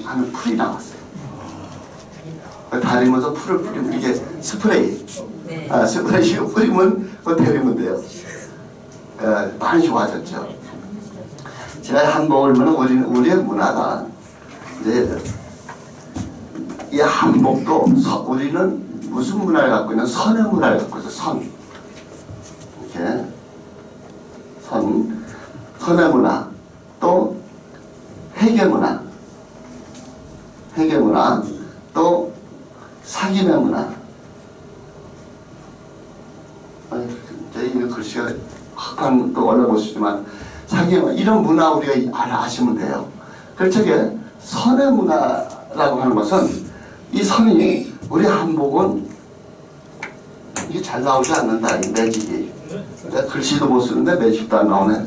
하는 풀이 나왔어요. 다리면서 풀을 뿌리면 이게 스프레이. 스프레이 뿌리면 그거 데리면 돼요. 많이 좋아졌죠. 제가 한복을 보면 우리의 문화가 이제 이 한복도 우리는 무슨 문화를 갖고 있는 선의 문화를 갖고 있어요. 선. 이렇게 선의 문화, 또 회계 문화, 또 사귐의 문화. 제 이 글씨가 확한 또 올려보시지만 사귐 이런 문화 우리가 아시면 돼요. 그렇게 선의 문화라고 하는 것은 이 선이 우리 한복은 이게 잘 나오지 않는다. 이 매직이. 내가 글씨도 못 쓰는데 매직도 안 나오네.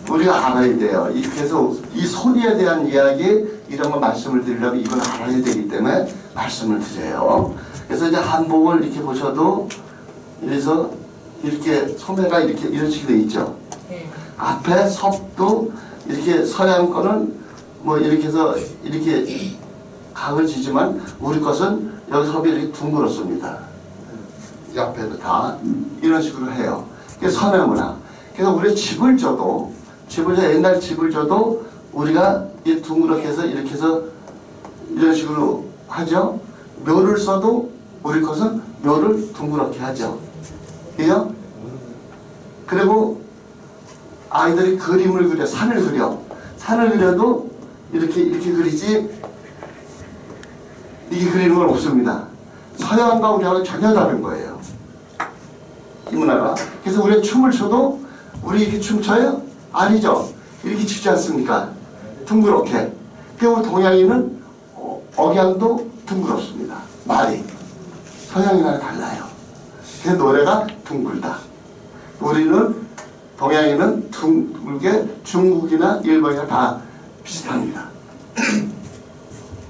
우리가 알아야 돼요. 그래서 이 소리에 대한 이야기 이런 거 말씀을 드리려면 이걸 알아야 되기 때문에 말씀을 드려요. 그래서 이제 한복을 이렇게 보셔도 그래서 이렇게 소매가 이렇게 이런 식으로 돼 있죠. 앞에 섭도 이렇게 서양 거는 뭐 이렇게 해서 이렇게 각을 지지만 우리 것은 여기 섭이 이렇게 둥그렇습니다. 이 앞에도 다 이런 식으로 해요. 그게 선의 문화. 그래서 우리 집을 줘도 옛날 집을 줘도 우리가 이 둥그렇게 해서 이렇게 해서 이런 식으로 하죠. 묘를 써도 우리 것은 묘를 둥그렇게 하죠. 그죠? 그리고 아이들이 그림을 그려, 산을 그려도 이렇게 그리지 이렇게 그리는 건 없습니다. 서양과 우리하고 전혀 다른 거예요. 이 문화가. 그래서 우리가 춤을 춰도 우리 이렇게 춤춰요? 아니죠. 이렇게 추지 않습니까? 둥그렇게. 그리고 동양인은 억양도 둥그렇습니다. 말이. 서양이랑 달라요. 그래서 노래가 둥글다. 동양인은 둥글게 중국이나 일본이나 다 비슷합니다.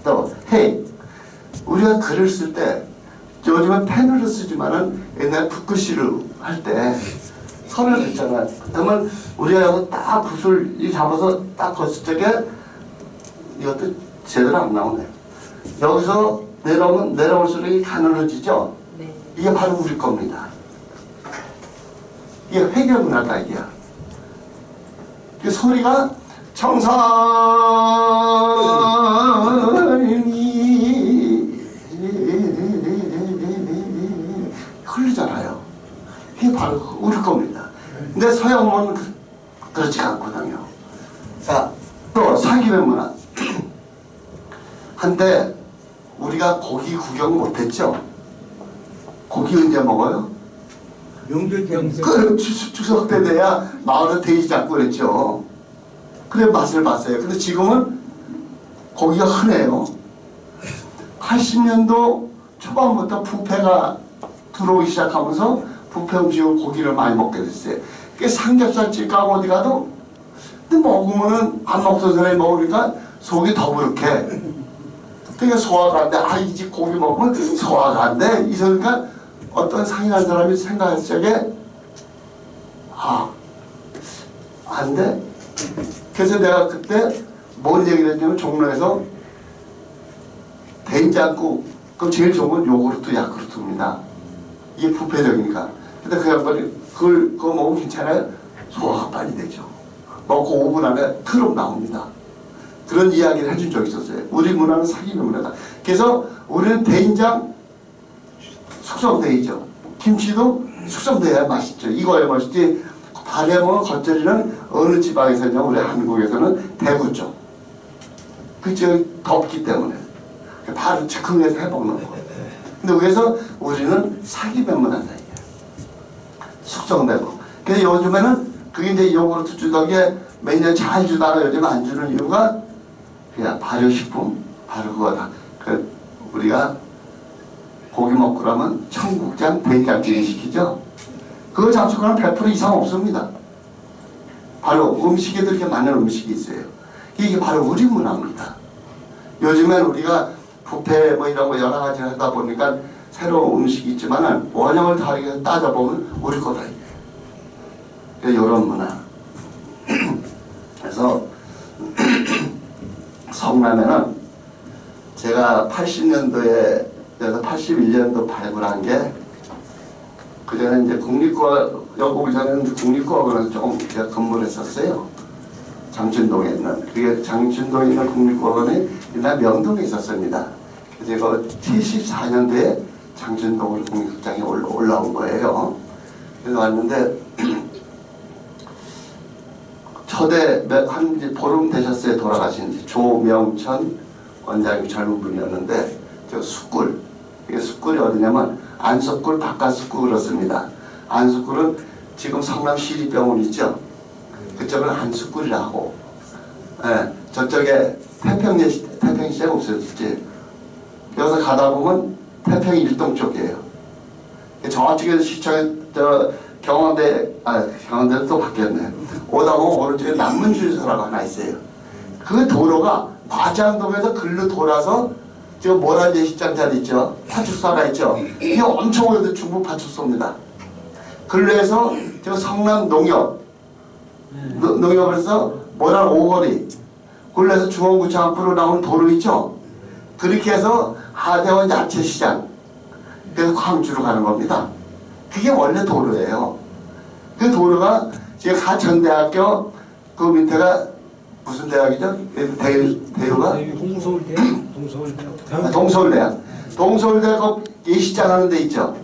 또 우리가 글을 쓸 때 요즘은 펜으로 쓰지만은 옛날 붓글씨를 할 때 선을 긋잖아요. 그러면 우리가 여기 딱 붓을 잡아서 딱 걷을 적에 이것도 제대로 안 나오네. 여기서 내려올수록 가늘어지죠. 이게 바로 우리 겁니다. 이게 회계 문화다 이게야. 그 소리가 청산이 흘리잖아요. 이게 바로 우리 겁니다. 근데 서양은 그렇지 않거든요. 자, 또 사귐의 문화. 한때 우리가 고기 구경 못했죠. 고기 언제 먹어요? 추석 때 돼야 마을에 돼지 잡고 그랬죠. 그래 맛을 봤어요. 근데 지금은 고기가 흔해요. 80년도 초반부터 뷔페가 들어오기 시작하면서 뷔페 음식을 고기를 많이 먹게 됐어요. 그 삼겹살집 가고 어디 가도 근데 먹으면은 안 먹던 사람이 먹으니까 속이 더부룩해. 그러니까 소화가 안 돼. 이 집 고기 먹으면 소화가 안 돼. 이러니까 어떤 상인한 사람이 생각했을 적에 안 돼. 그래서 내가 그때 뭔 얘기를 했냐면 종로에서 된장국 그럼 제일 좋은 건 요구르트 야쿠르트입니다. 이게 부패적이니까. 근데 그 양반이 그거 먹으면 괜찮아요? 소화가 빨리 되죠. 먹고 5분 안에 트럭 나옵니다. 그런 이야기를 해준 적이 있었어요. 우리 문화는 사귐의 문화다. 그래서 우리는 된장 숙성되죠. 김치도 숙성돼야 맛있죠. 이거야 맛있지. 발해먹은 겉절이는 어느 지방에서냐 우리 한국에서는 대구 쪽. 그쪽 덥기 때문에 바로 즉흥해서 해먹는 거. 근데 그래서 우리는 사귐의 문화다. 숙성되고. 근데 요즘에는 그게 이제 요구르트 주덕에 몇 년 잘 주다가 요즘 안 주는 이유가 그냥 발효식품 바로 그거다. 우리가 고기 먹고 그러면 청국장, 된장찌개 시키죠. 그거 잡수고는 100% 이상 없습니다. 바로 음식에 그렇게 맞는 음식이 있어요. 이게 바로 우리 문화입니다. 요즘엔 우리가 뷔페 뭐 이런 거 여러 가지 하다 보니까 새로운 음식이 있지만 원형을 다르게 따져보면 우리 거다. 이런 문화. 그래서 성남에는 제가 80년도에 그래서 81년도 발굴한 게 그전에 이제 여기 오기 전에는 국립국어원에서 조금 제가 근무를 했었어요. 장춘동에 있는. 그게 장춘동에 있는 국립국어원이 옛날 명동에 있었습니다. 그래서 제가 74년도에 장춘동으로 국립극장에 올라온 거예요. 그래서 왔는데 초대 한 보름 되셨어요. 돌아가신 지. 조명천 원장님 젊은 분이었는데 저 숫굴. 이게 숫굴이 어디냐면 안석굴 바깥숫굴 그렇습니다. 안석굴은 지금 성남시립병원 있죠. 그쪽은 안숫굴이라고. 예, 저쪽에 태평시장 없어졌지. 여기서 가다 보면 태평 일동 쪽이에요. 저쪽에서 시청에 경원대는 또 바뀌었네. 오다 보면 오른쪽에 남문주유소라고 하나 있어요. 그 도로가 마장동에서 글로 돌아서 저 모란 예식장 자리 있죠. 파출소가 있죠. 이게 엄청 오래된 중국 파출소입니다. 글로 해서 저 성남 농협에서 모란 오거리, 글로 해서 중원구청 앞으로 나오는 도로 있죠. 그렇게 해서 하대원 야채시장, 그래서 광주로 가는 겁니다. 그게 원래 도로예요. 그 도로가 제가 가천대학교 그 밑에가 무슨 대학이죠? 대우가? 동서울대학. 동서울대학 예식장 하는 데 있죠.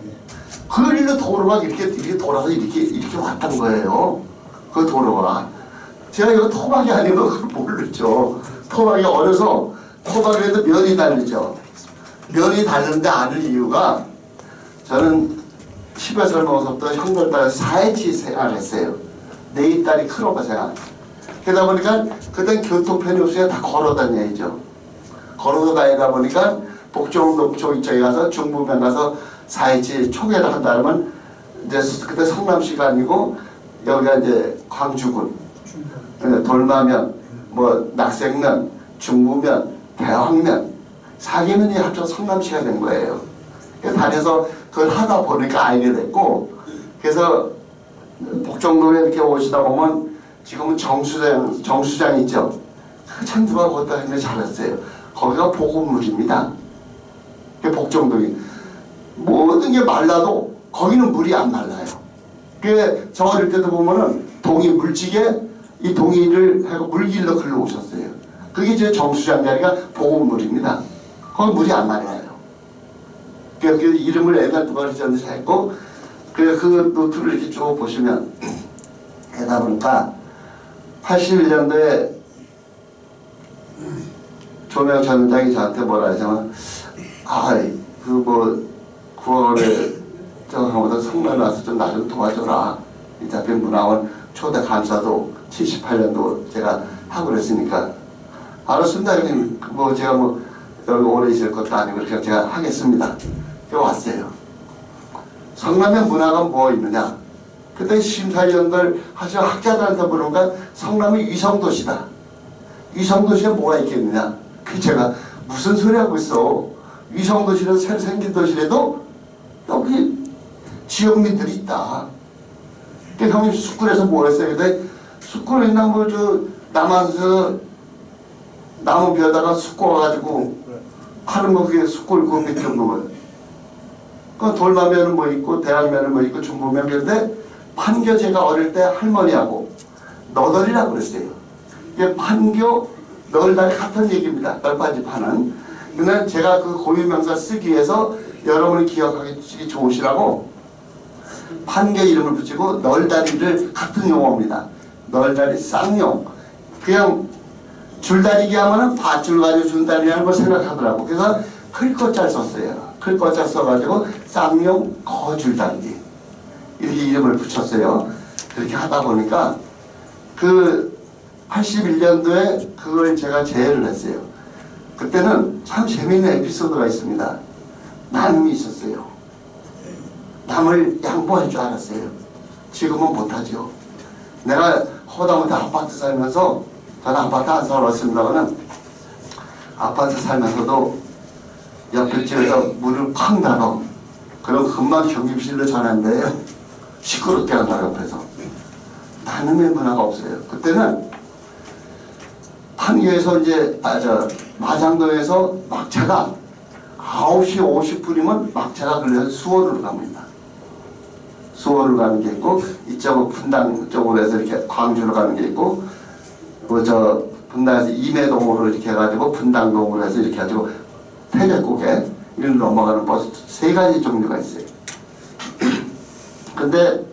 그 일로 도로가 이렇게 돌아서 이렇게 왔던 거예요. 그 도로가. 제가 이거 토박이 아닌 거 그걸 모르죠. 토박이 어려서 토박이에도 면이 다르죠. 면이 다른데 아는 이유가 저는 10여 먹어서부터 형들 따라 4일치 생활을 했어요. 내 딸이 크로바 생활. 그러다 보니까 그땐 교통편이 없으니까 다 걸어 다녀야죠. 걸어서 다니다 보니까 복종동 쪽 이쪽에 가서 중부면 가서 4일치 초계를 한다 그러면 이제 그때 성남시가 아니고 여기가 이제 광주군, 돌마면, 뭐 낙생면, 중부면, 대왕면 4개면이 합쳐서 성남시가 된 거예요. 다녀서 그걸 하다 보니까 알게 됐고, 그래서 복종동에 이렇게 오시다 보면 지금은 정수장 있죠. 참 누가 거기다 했는데 잘했어요. 거기가 보급물입니다. 복종동이 모든 게 말라도 거기는 물이 안 말라요. 그 저 어릴 때도 보면은 동이 물찌개 이 동이를 하고 물길로 글러 오셨어요. 그게 제 정수장 자리가 보급물입니다. 거기 물이 안 말라요. 그 이름을 옛날 누가 지었는지 했고, 그 노트를 이렇게 쭉 보시면 하다 보니까 81년도에 조명천 원장이 저한테 뭐라 하냐면 그 뭐 9월에 저하고도 성남에 와서 좀 나 좀 도와줘라. 이 앞에 문화원 초대 감사도 78년도 제가 하고 그랬으니까 알았습니다. 형님. 뭐 제가 뭐 여기 오래 있을 것도 아니고 그렇게 제가 하겠습니다. 왔어요. 성남의 문화가 뭐 있느냐? 그때 심사위원들 하시는 학자들한테 물어보니까 성남이 위성도시다. 위성도시에 뭐가 있겠느냐? 그 제가 무슨 소리 하고 있어? 위성도시는 새로 생긴 도시라도 여기 지역민들이 있다. 그 형님 숫굴에서 뭐 했어요? 근데 숫굴에 있나 뭐 저 남한에서 나무 벼다가 숫고 와가지고 하는 거 그게 숫굴 그거 몇 정도면 그 돌마면은 뭐 있고 대학면은 뭐 있고 중부면. 그런데 판교 제가 어릴 때 할머니하고 너덜이라고 그랬어요. 이게 판교 널다리 같은 얘기입니다. 널판지 파는. 근데 제가 그 고유명사 쓰기 위해서 여러분이 기억하기 좋으시라고 판교 이름을 붙이고 널다리를 같은 용어입니다. 널다리 쌍용. 그냥 줄다리기 하면은 밧줄 가지고 줄다리라는 걸 생각하더라고. 그래서 클것잘 썼어요. 클것잘 써가지고 쌍용 거줄다리기 이렇게 이름을 붙였어요. 그렇게 하다 보니까 그 81년도에 그걸 제가 제외를 했어요. 그때는 참 재미있는 에피소드가 있습니다. 나눔이 있었어요. 남을 양보할 줄 알았어요. 지금은 못하죠. 내가 허다못해 아파트 살면서, 저는 아파트 안 살았습니다만 아파트 살면서도 옆에 집에서 물을 팍 나가. 그럼 금방 경비실로 전화한대요. 시끄럽게 한다 옆에서. 나눔의 문화가 없어요. 그때는 판교에서 이제 마장동에서 막차가 9시 50분이면 막차가 걸려서 수원으로 갑니다. 수원으로 가는 게 있고 이쪽은 분당 쪽으로 해서 이렇게 광주로 가는 게 있고 분당에서 임해동으로 이렇게 해가지고 분당동으로 해서 이렇게 해가지고 태백고개 이리로 넘어가는 버스 3가지 종류가 있어요. 근데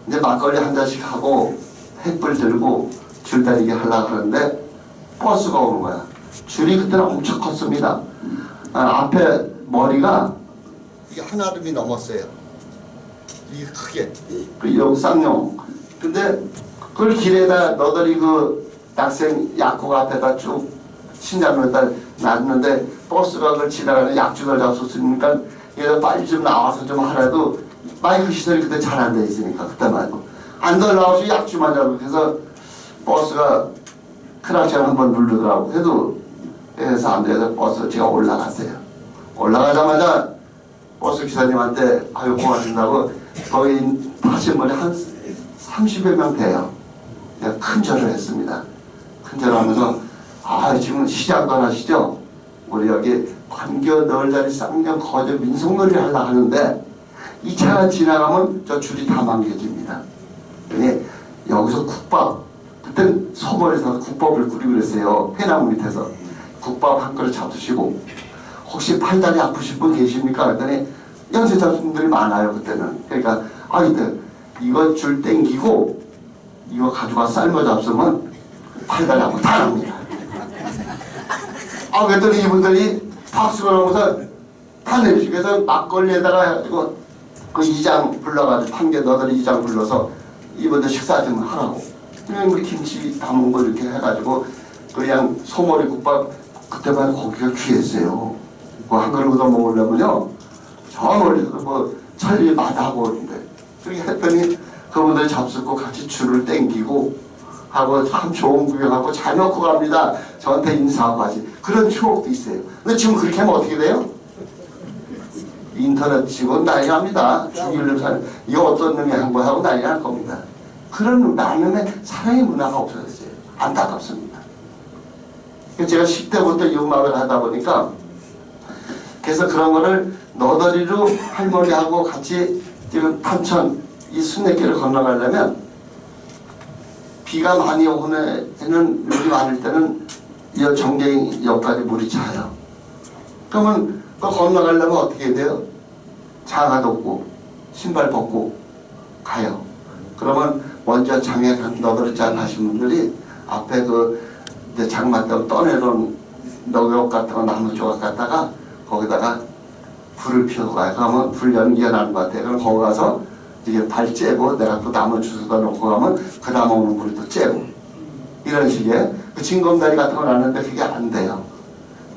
이제 막걸리 한 잔씩 하고 햇불 들고 줄다리기 하려고 하는데 버스가 오는 거야. 줄이 그때는 엄청 컸습니다. 앞에 머리가 이게 하나름이 넘었어요. 이게 크게. 여기 쌍용. 근데 그걸 길에다 너들이 그 약생 약국 앞에다 쭉 신장로에다 놨는데 버스가 그걸 지나가는 약주를 잡았으니까 얘가 빨리 좀 나와서 좀 하라도 마이크 시설이 그때 잘 안 돼 있으니까 그때 말고 안 더 나와서 약주만 잡고 그래서 버스가 크락션 한번 누르더라고. 그래서 안 돼서 버스 제가 올라갔어요. 올라가자마자 버스 기사님한테 아유 고맙습니다고 거기 타신 분이 한 30여 명 돼요. 내가 큰 절을 했습니다. 큰 절을 하면서 지금 시장도 안 하시죠? 우리 여기 관교 널다리 쌍경 거저 민속놀이를 하려고 하는데 이 차가 지나가면 저 줄이 다 망개집니다. 여기서 국밥 그땐 소벌에서 국밥을 끓이고 그랬어요. 해나무 밑에서 국밥 한 그릇 잡수시고 혹시 팔다리 아프신 분 계십니까? 그랬더니 연세자분들이 많아요. 그때는. 그러니까 이때 이거 줄 땡기고 이거 가져가 삶아 잡수면 팔다리 아프면 다 납니다. 그랬더니 이분들이 박수가 나오면서 다 내주시고 그래서 막걸리에다가 해가지고 그 이장 불러가지고 판교 너들이 이장 불러서 이분들 식사 좀 하라고 그냥 우리 김치 담은 거 이렇게 해가지고 그냥 소머리 국밥 그때만 고기가 귀했어요. 뭐 한 그릇 얻어 먹으려면요 저 멀리서 뭐 천리 마다하고 오는데 그렇게 했더니 그분들 잡수고 같이 줄을 땡기고 하고 참 좋은 구경하고 잘 먹고 갑니다. 저한테 인사하고 하지. 그런 추억도 있어요. 근데 지금 그렇게 하면 어떻게 돼요? 인터넷 치고 난리 납니다. 죽이려고 사는 이거 어떤 놈이 한 거야 하고 난리 날 겁니다. 그런 나눔의 사랑의 문화가 없어졌어요. 안타깝습니다. 제가 10대부터 이 음악을 하다 보니까 그래서 그런 거를 너덜이로 할머니하고 같이 지금 탄천 이 순례길을 건너가려면 비가 많이 오는 해는 물이 많을 때는 이 정갱이 옆까지 물이 차요. 그러면 그 건너가려면 어떻게 돼요? 장화도 없고 신발 벗고 가요. 그러면 먼저 장에 너덜장 하신 분들이 앞에 그 이제 장마 때문에 떠내놓은 너격 같은 거 나무 조각 갖다가 거기다가 불을 피우고 가요. 그러면 불 연기가 나는 것 같아요. 그럼 거기 가서 이게 발 째고 내가 또 나무 주워다 놓고 가면 그 다음 오는 불도 째고 이런 식의 그 징검다리 같은 거 나는데 그게 안 돼요.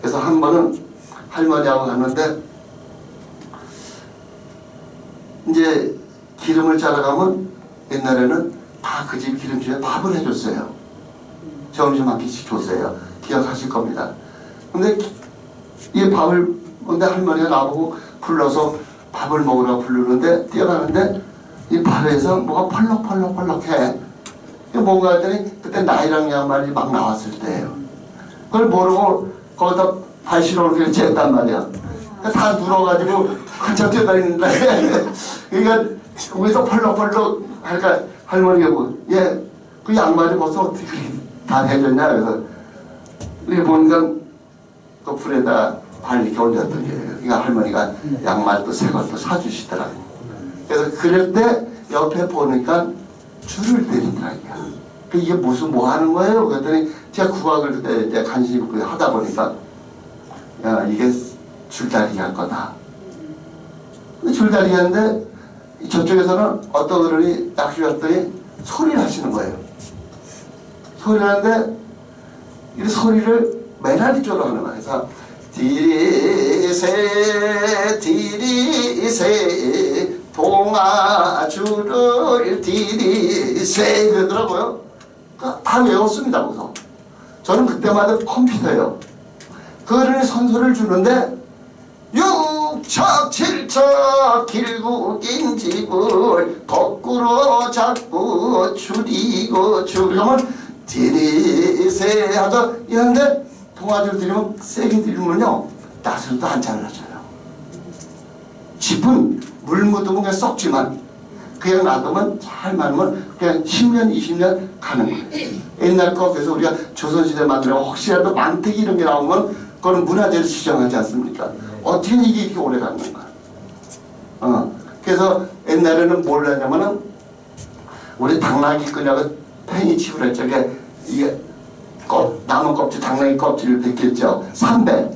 그래서 한 번은 할머니하고 갔는데 이제 기름을 짜러 가면 옛날에는 다 그 집 기름집에 밥을 해줬어요. 점심 한 끼씩 줬어요. 기억하실 겁니다. 근데 이 밥을 근데 할머니가 나보고 불러서 밥을 먹으라고 부르는데 뛰어가는데 이 밥에서 뭐가 펄럭펄럭펄럭해. 뭔가 했더니 그때 나이랑 양말이 막 나왔을 때예요. 그걸 모르고 거기다 발시로 이렇게 쟀단 말이야. 다 눌어가지고 한참 뛰어다니는데 그러니까 거기서 펄럭펄럭 하니까 할머니가 그 양말이 벌써 어떻게 다 해줬냐. 그래서 이렇게 보니까 그 불에다 발 이렇게 올렸던 게 그러니까 할머니가 양말도 새 것도 사주시더라고요. 그래서 그럴 때 옆에 보니까 줄을 때리더라고요. 이게 무슨 뭐 하는 거예요? 그랬더니 제가 국악을 그때 이제 관심 있고 하다 보니까 이게 줄다리기 할 거다. 줄다리기 하는데 저쪽에서는 어떤 어른이 낚시했더니 소리를 하시는 거예요. 소리를 하는데 이 소리를 메라리 쪽으로 하는 거예요. 그래서 디리세 디리세 동아줄을 디리세 그러더라고요. 다 외웠습니다. 거기서. 저는 그때마다 컴퓨터예요. 그 어른이 선소리를 주는데 육지에 척칠척 길고 긴 집을 거꾸로 잡고 줄이고 그러면 디리세 하죠. 이런데 동아줄 드리면 세게 드리면요 낫으로도 안 잘라져요. 짚은 물 묻으면 그냥 썩지만 그냥 놔두면 잘 말면 그냥 10년 20년 가는 거예요. 옛날 거 그래서 우리가 조선시대 만들면 혹시라도 망태기 이런 게 나오면 그거는 문화재로 지정하지 않습니까? 어떻게 이게 이렇게 오래 가는 거야. 그래서 옛날에는 뭘 하냐면은 우리 당나귀 끄냐고 팽이칩을 할 적에 이게 나무 껍질 당나귀 껍질을 벗겼죠. 삼배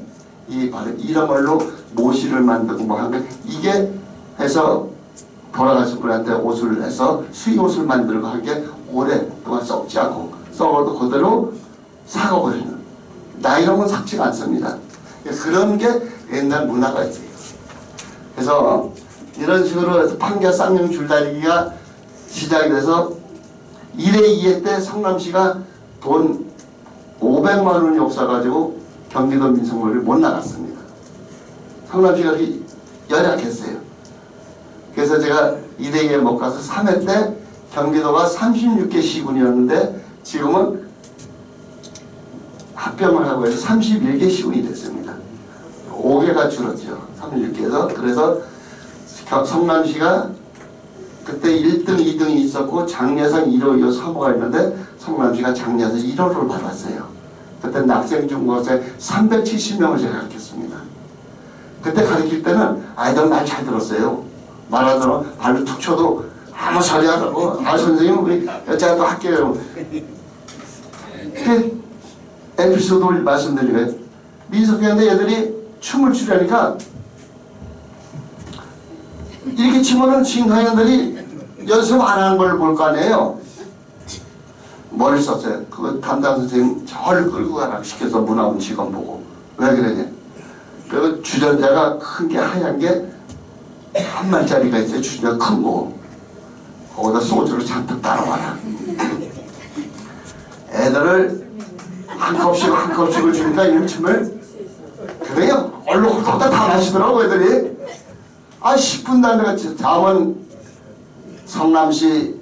바로 이런 걸로 모시를 만들고 뭐 하는 이게 해서 돌아가신 분한테 옷을 해서 수의옷을 만들고 한 게 오랫동안 썩지 않고 썩어도 그대로 삭아버리는 나 이런 건 삭지가 않습니다. 그런 게 옛날 문화가 있어요. 그래서 이런 식으로 해서 판교 쌍용 줄다리기가 시작이 돼서 1회 2회 때 성남시가 돈 500만 원이 없어가지고 경기도 민속놀이를 못 나갔습니다. 성남시가 열악했어요. 그래서 제가 2회 2회 못 가서 3회 때 경기도가 36개 시군이었는데 지금은 합병을 하고 해서 31개 시군이 됐습니다. 5개가 줄었죠. 36개에서. 그래서 성남시가 그때 1등, 2등이 있었고 장려상 1호, 2호, 3호가 있는데 성남시가 장려상 1호를 받았어요. 그때 학생 중고생 370명을 제가 가르쳤습니다. 그때 가르칠 때는 아이들 말 잘 들었어요. 말하더라도 발로 툭 쳐도 아무 소리 안 하고 선생님 우리 제가 또 할게요. 그 에피소드를 말씀드리면 민속회인데 애들이 춤을 추려니까 이렇게 치면은 신강인들이 연습 안 하는 걸 볼 거 아니에요. 머리를 썼어요. 그거 담당 선생님 저를 끌고 가라 시켜서 문화원 직원 보고 왜 그러냐. 그 주전자가 큰 게 하얀 게 한 말짜리가 있어요. 주전자 큰 거. 거기다 소주를 잔뜩 따라와라. 애들을 한 컵씩을 주니까 이 춤을 그래요. 얼른 홀딱 다 마시더라고 애들이. 10분 단위가 다음은 성남시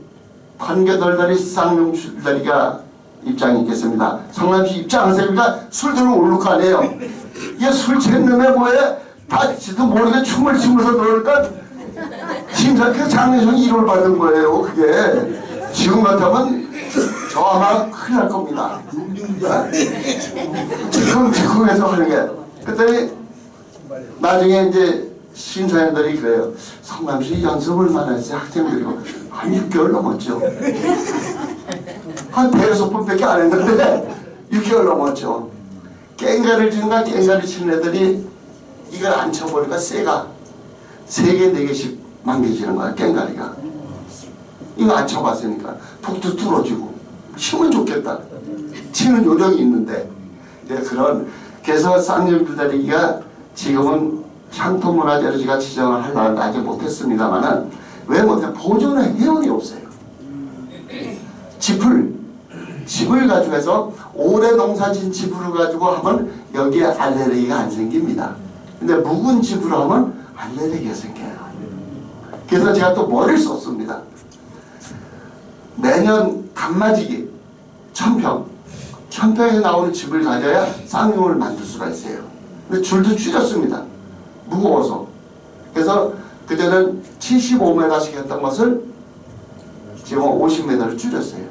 판교돌다리 쌍용 줄다리가 입장이 있겠습니다. 성남시 입장하세요. 그러니까 술 들고 올 거 아니에요. 이게 술 취한 놈에 뭐해? 다 지도 모르게 춤을 추면서 노니까 심사 그 장례식이 1월 받은 거예요. 그게 지금 같으면 저 아마 큰일 날 겁니다. 즉흥해서 하는 게. 그랬더니 나중에 이제 심사위원들이 그래요. 성남시 연습을 많이 했어요. 학생들이고 한 6개월 넘었죠. 한 5-6번밖에 안 했는데 6개월 넘었죠. 깽가를 주는가 깽가를 치는 애들이 이걸 안 쳐버리니까 쇠가 3개, 4개씩 망개지는 거야. 깽가리가. 이거 안 쳐봤으니까 툭툭 뚫어지고 치면 좋겠다. 치는 요령이 있는데 그래서 쌍용 줄다리기가 지금은 향토문화재로 제가 지정을 하려고 아직 못했습니다만은 왜 못해? 보존의 회원이 없어요. 짚을 가지고 해서 오래 농사진 짚을 가지고 하면 여기에 알레르기가 안 생깁니다. 근데 묵은 짚으로 하면 알레르기가 생겨요. 그래서 제가 또 뭐를 썼습니다. 매년 간맞이기 1000평에 나오는 짚을 가져야 쌍용을 만들 수가 있어요. 근데 줄도 줄였습니다. 무거워서. 그래서 그때는 75m씩 했던 것을 지금 50m를 줄였어요.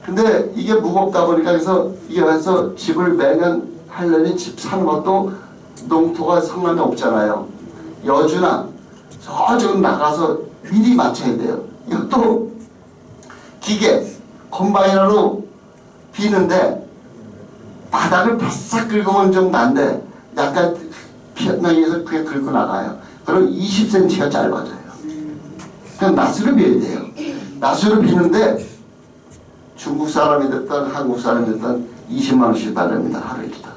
근데 이게 무겁다 보니까 그래서 이게 와서 집을 매년 하려니 집 사는 것도 농토가 성남에 없잖아요. 여주나 저쪽 나가서 미리 맞춰야 돼요. 이것도 기계 콤바이너로 비는데 바닥을 바싹 긁으면 좀 난데 약간 편하게해서 그게 긁고 나가요. 그럼 20cm가 짧아져요. 그럼 낫으로 비어야 돼요. 낫으로 비는데 중국 사람이 됐든 한국 사람이 됐든 20만 원씩 받습니다. 하루에 기다.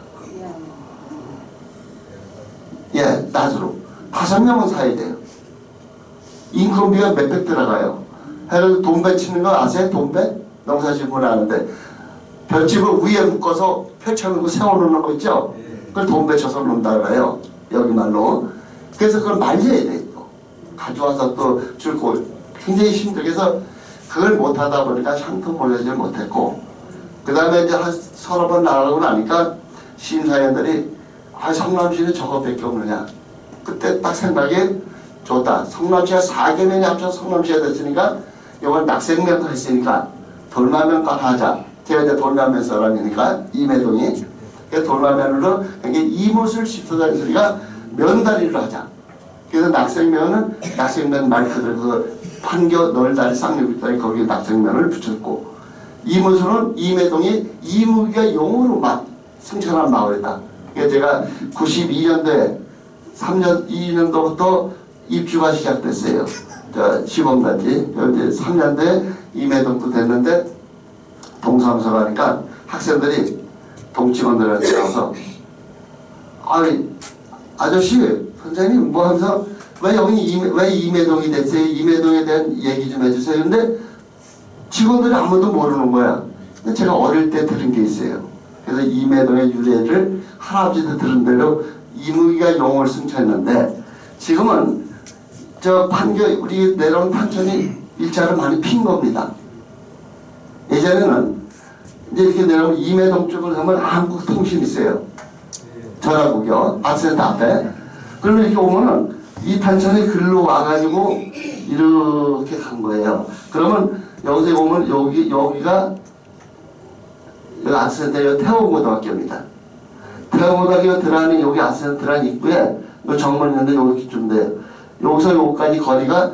예, 낫으로 5명은 사야 돼요. 인건비가 몇백 들어가요. 해서 돈배 치는 거 아세요? 돈배? 농사짓고 나는데 볏짚을 위에 묶어서 펼쳐놓고 세워놓는 거 있죠? 그걸 돈배 쳐서 논다 그래요. 여기 말로. 그래서 그걸 말려야 돼. 또 가져와서 또 줄고 굉장히 힘들게 해서 그걸 못하다 보니까 상품 올려주지 못했고, 그 다음에 이제 한 서너 번 나가고 나니까 심사위원들이 성남시는 저거밖에 없느냐. 그때 딱 생각이 좋다. 성남시가 4개면이 합쳐 성남시가 됐으니까 이걸 낙생면도 했으니까 돌마면과 하자. 제가 이제 돌마면 사람이니까 임해동이 돌마면으로 이게 이못을 짚어다니는 소리가 면다리로 하자. 그래서 낙생면은 낙생면 말 그대로 그 판교 널다리 쌍욕다리 거기에 낙생면을 붙였고, 이못은 임해동이 이무기가 용어로만 승천한 마을이다. 그래서 제가 92년도에 2년도부터 입주가 시작됐어요. 시범단지. 3년도에 임해동도 됐는데 동사무소 가니까 학생들이 동직원들한테 와서 아저씨 선생님 뭐 하면서 왜 여기 왜 임해동이 됐어요? 임해동에 대한 얘기 좀 해주세요. 근데 직원들이 아무도 모르는 거야. 근데 제가 어릴 때 들은 게 있어요. 그래서 임해동의 유래를 할아버지도 들은 대로 이무기가 용을 승천했는데, 지금은 저 판교 우리 내려온 판천이 일자로 많이 핀 겁니다. 예전에는 이제 이렇게 내려오면 임해동 쪽을 가면 한국통신 있어요. 전화국이요. 아트센터 앞에. 그러면 이렇게 오면은 이 탄천이 글로 와가지고 이렇게 간 거예요. 그러면 여기서 오면 여기가 여기 아트센터 태호고등학교입니다. 태호고등학교 들어가는 여기 아트센터 들어가는 입구에 요 정문 있는데 여기쯤 돼요. 여기서 여기까지 거리가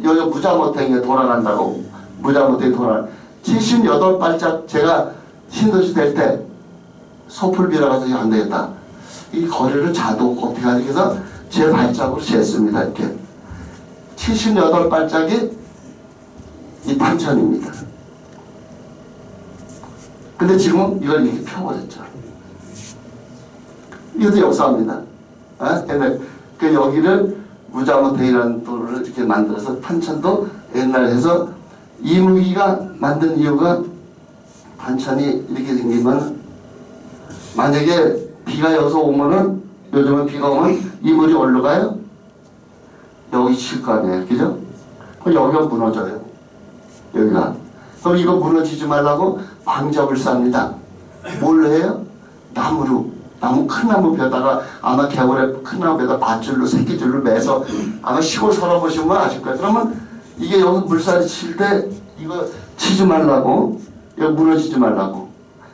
여기 무자모탱이에 돌아간다고. 무자모탱이 78발짝 제가 신도시 될 때 소풀비라 가서 이거 안 되겠다. 이 거리를 자도 어떻게 하지? 그래서 제 발자국으로 쟀습니다. 이렇게 78발짝이 이 탄천입니다. 근데 지금 이걸 이렇게 펴버렸죠. 이것도 역사입니다. 근데 그 여기를 무자모탱이라는 돌을 이렇게 만들어서 탄천도 옛날에 해서 이무기가 만든 이유가 탄천이 이렇게 생기면 만약에 비가 여기서 오면은 요즘은 비가 오면 이 물이 어디로 가요? 여기 칠 거 아니에요. 그죠? 그럼 여기가 무너져요. 여기가. 그럼 이거 무너지지 말라고 방접을 쌉니다. 뭘로 해요? 나무로. 큰 나무 벼다가 아마 겨울에 큰 나무 벼다 밧줄로 새끼줄로 매서 아마 시골 살아보시면 아실 거예요. 그러면 이게 여기 물살이 칠 때 이거 치지 말라고, 여기 무너지지 말라고.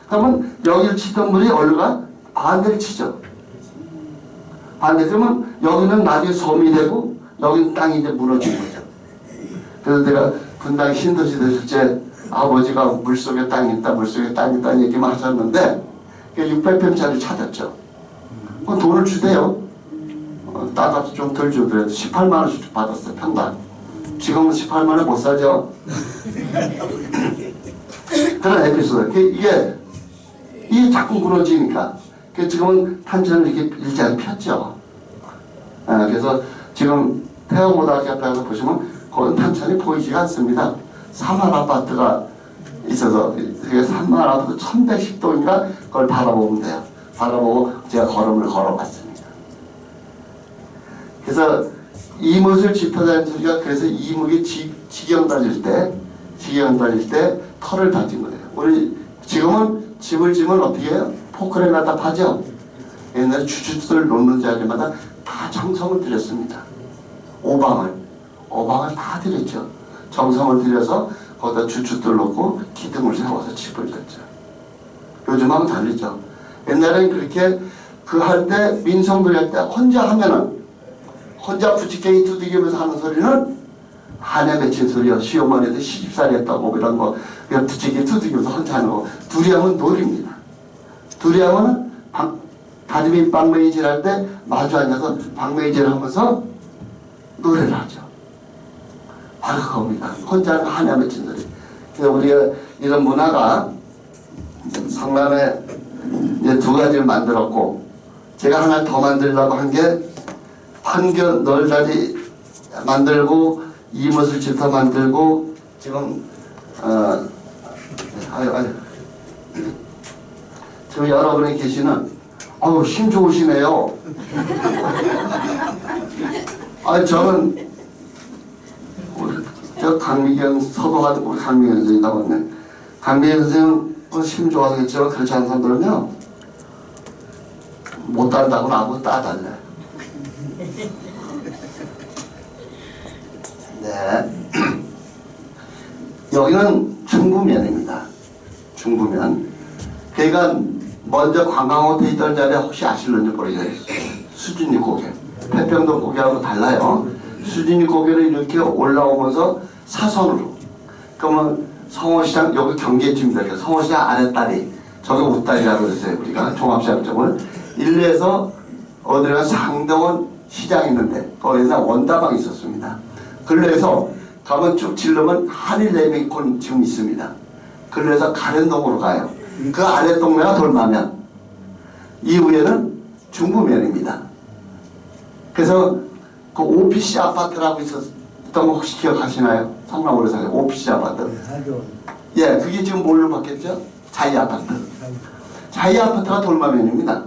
그러면 여기를 치던 물이 어디로 가? 반대를 치죠. 반대. 그러면 여기는 나중에 섬이 되고 여기는 땅이 이제 무너지는 거죠. 그래서 내가 분당 신도시 되실 때 아버지가 물속에 땅이 있다, 물속에 땅이 있다 얘기만 하셨는데 600평짜리 찾았죠. 돈을 주대요. 땅값이 좀 덜 주더라도 18만 원씩 받았어요. 평당. 지금은 18만 원 못 사죠. 그런 에피소드. 이게 자꾸 무너지니까. 지금은 탄천을 이렇게 일자로 폈죠. 그래서 지금 태영고등학교 앞에 가서 보시면 거기 탄천이 보이지가 않습니다. 3만 아파트가 있어서 3만 아파트 1110동인가 그걸 바라보면 돼요. 바라보고 제가 걸음을 걸어봤습니다. 그래서 이못을 짚어다니는 소리가 그래서 이목이 지경 달릴 때 털을 다진 거예요. 우리 지금은 집을 지면 어떻게 해요? 포크레인 갖다 파죠. 옛날에 주춧돌을 놓는 자리마다 다 정성을 들였습니다. 오방을 다 들였죠. 정성을 들여서 거기다 주춧돌 놓고 기둥을 세워서 집을 졌죠. 요즘하고 다르죠. 옛날엔 그렇게 그 할 때 민성들 할 때 혼자 하면은 혼자 부지깽이 두들기면서 하는 소리는 한해 맺힌 소리요. 시어머니도 시집살이 했다고 이런 거 부지깽이 두들기면서 혼자 하는 거. 둘이 하면 놀입니다. 둘이 하면은 다리미 방매이질 할 때 마주 앉아서 방매이질 하면서 노래를 하죠. 바로 그겁니다. 혼자 한해 맺힌 소리. 그래서 우리가 이런 문화가 성남에 이제 두 가지를 만들었고, 제가 하나 더 만들려고 한 게 판교 널다리 만들고 이못을 짚어 만들고 지금 지금 여러분이 계시는 어우, 힘 좋으시네요. 아니, 저는, 저 강미경, 서도하고 강미경 선생님 나왔네. 강미경 선생님 힘 좋아하겠지만 그렇지 않은 사람들은요, 못 따른다고 나하고 따달래. 네. 여기는 중부면입니다. 중부면. 그러니까 먼저 관광호텔 있던 자리에 혹시 아실는지 모르겠어요. 수진리 고개. 태평동 고개하고 달라요. 수진리 고개를 이렇게 올라오면서 사선으로. 그러면 성호시장, 여기 경계쯤입니다. 성호시장 아랫다리. 저기 웃다리라고 그랬어요. 우리가 종합시장점을. 일리에서 어디가 상동원 시장 있는데 거기서 원다방이 있었습니다. 근래에서 가면 쭉 질르면 한일레미콘 지금 있습니다. 근래에서 가련동으로 가요. 그 아래 동네가 돌마면, 이후에는 중부면입니다. 그래서 그 OPC 아파트라고 있었던 거 혹시 기억하시나요? 성남으로 사요. OPC 아파트. 예, 그게 지금 뭘로 바뀌었죠? 자이 아파트. 자이 아파트가 돌마면입니다.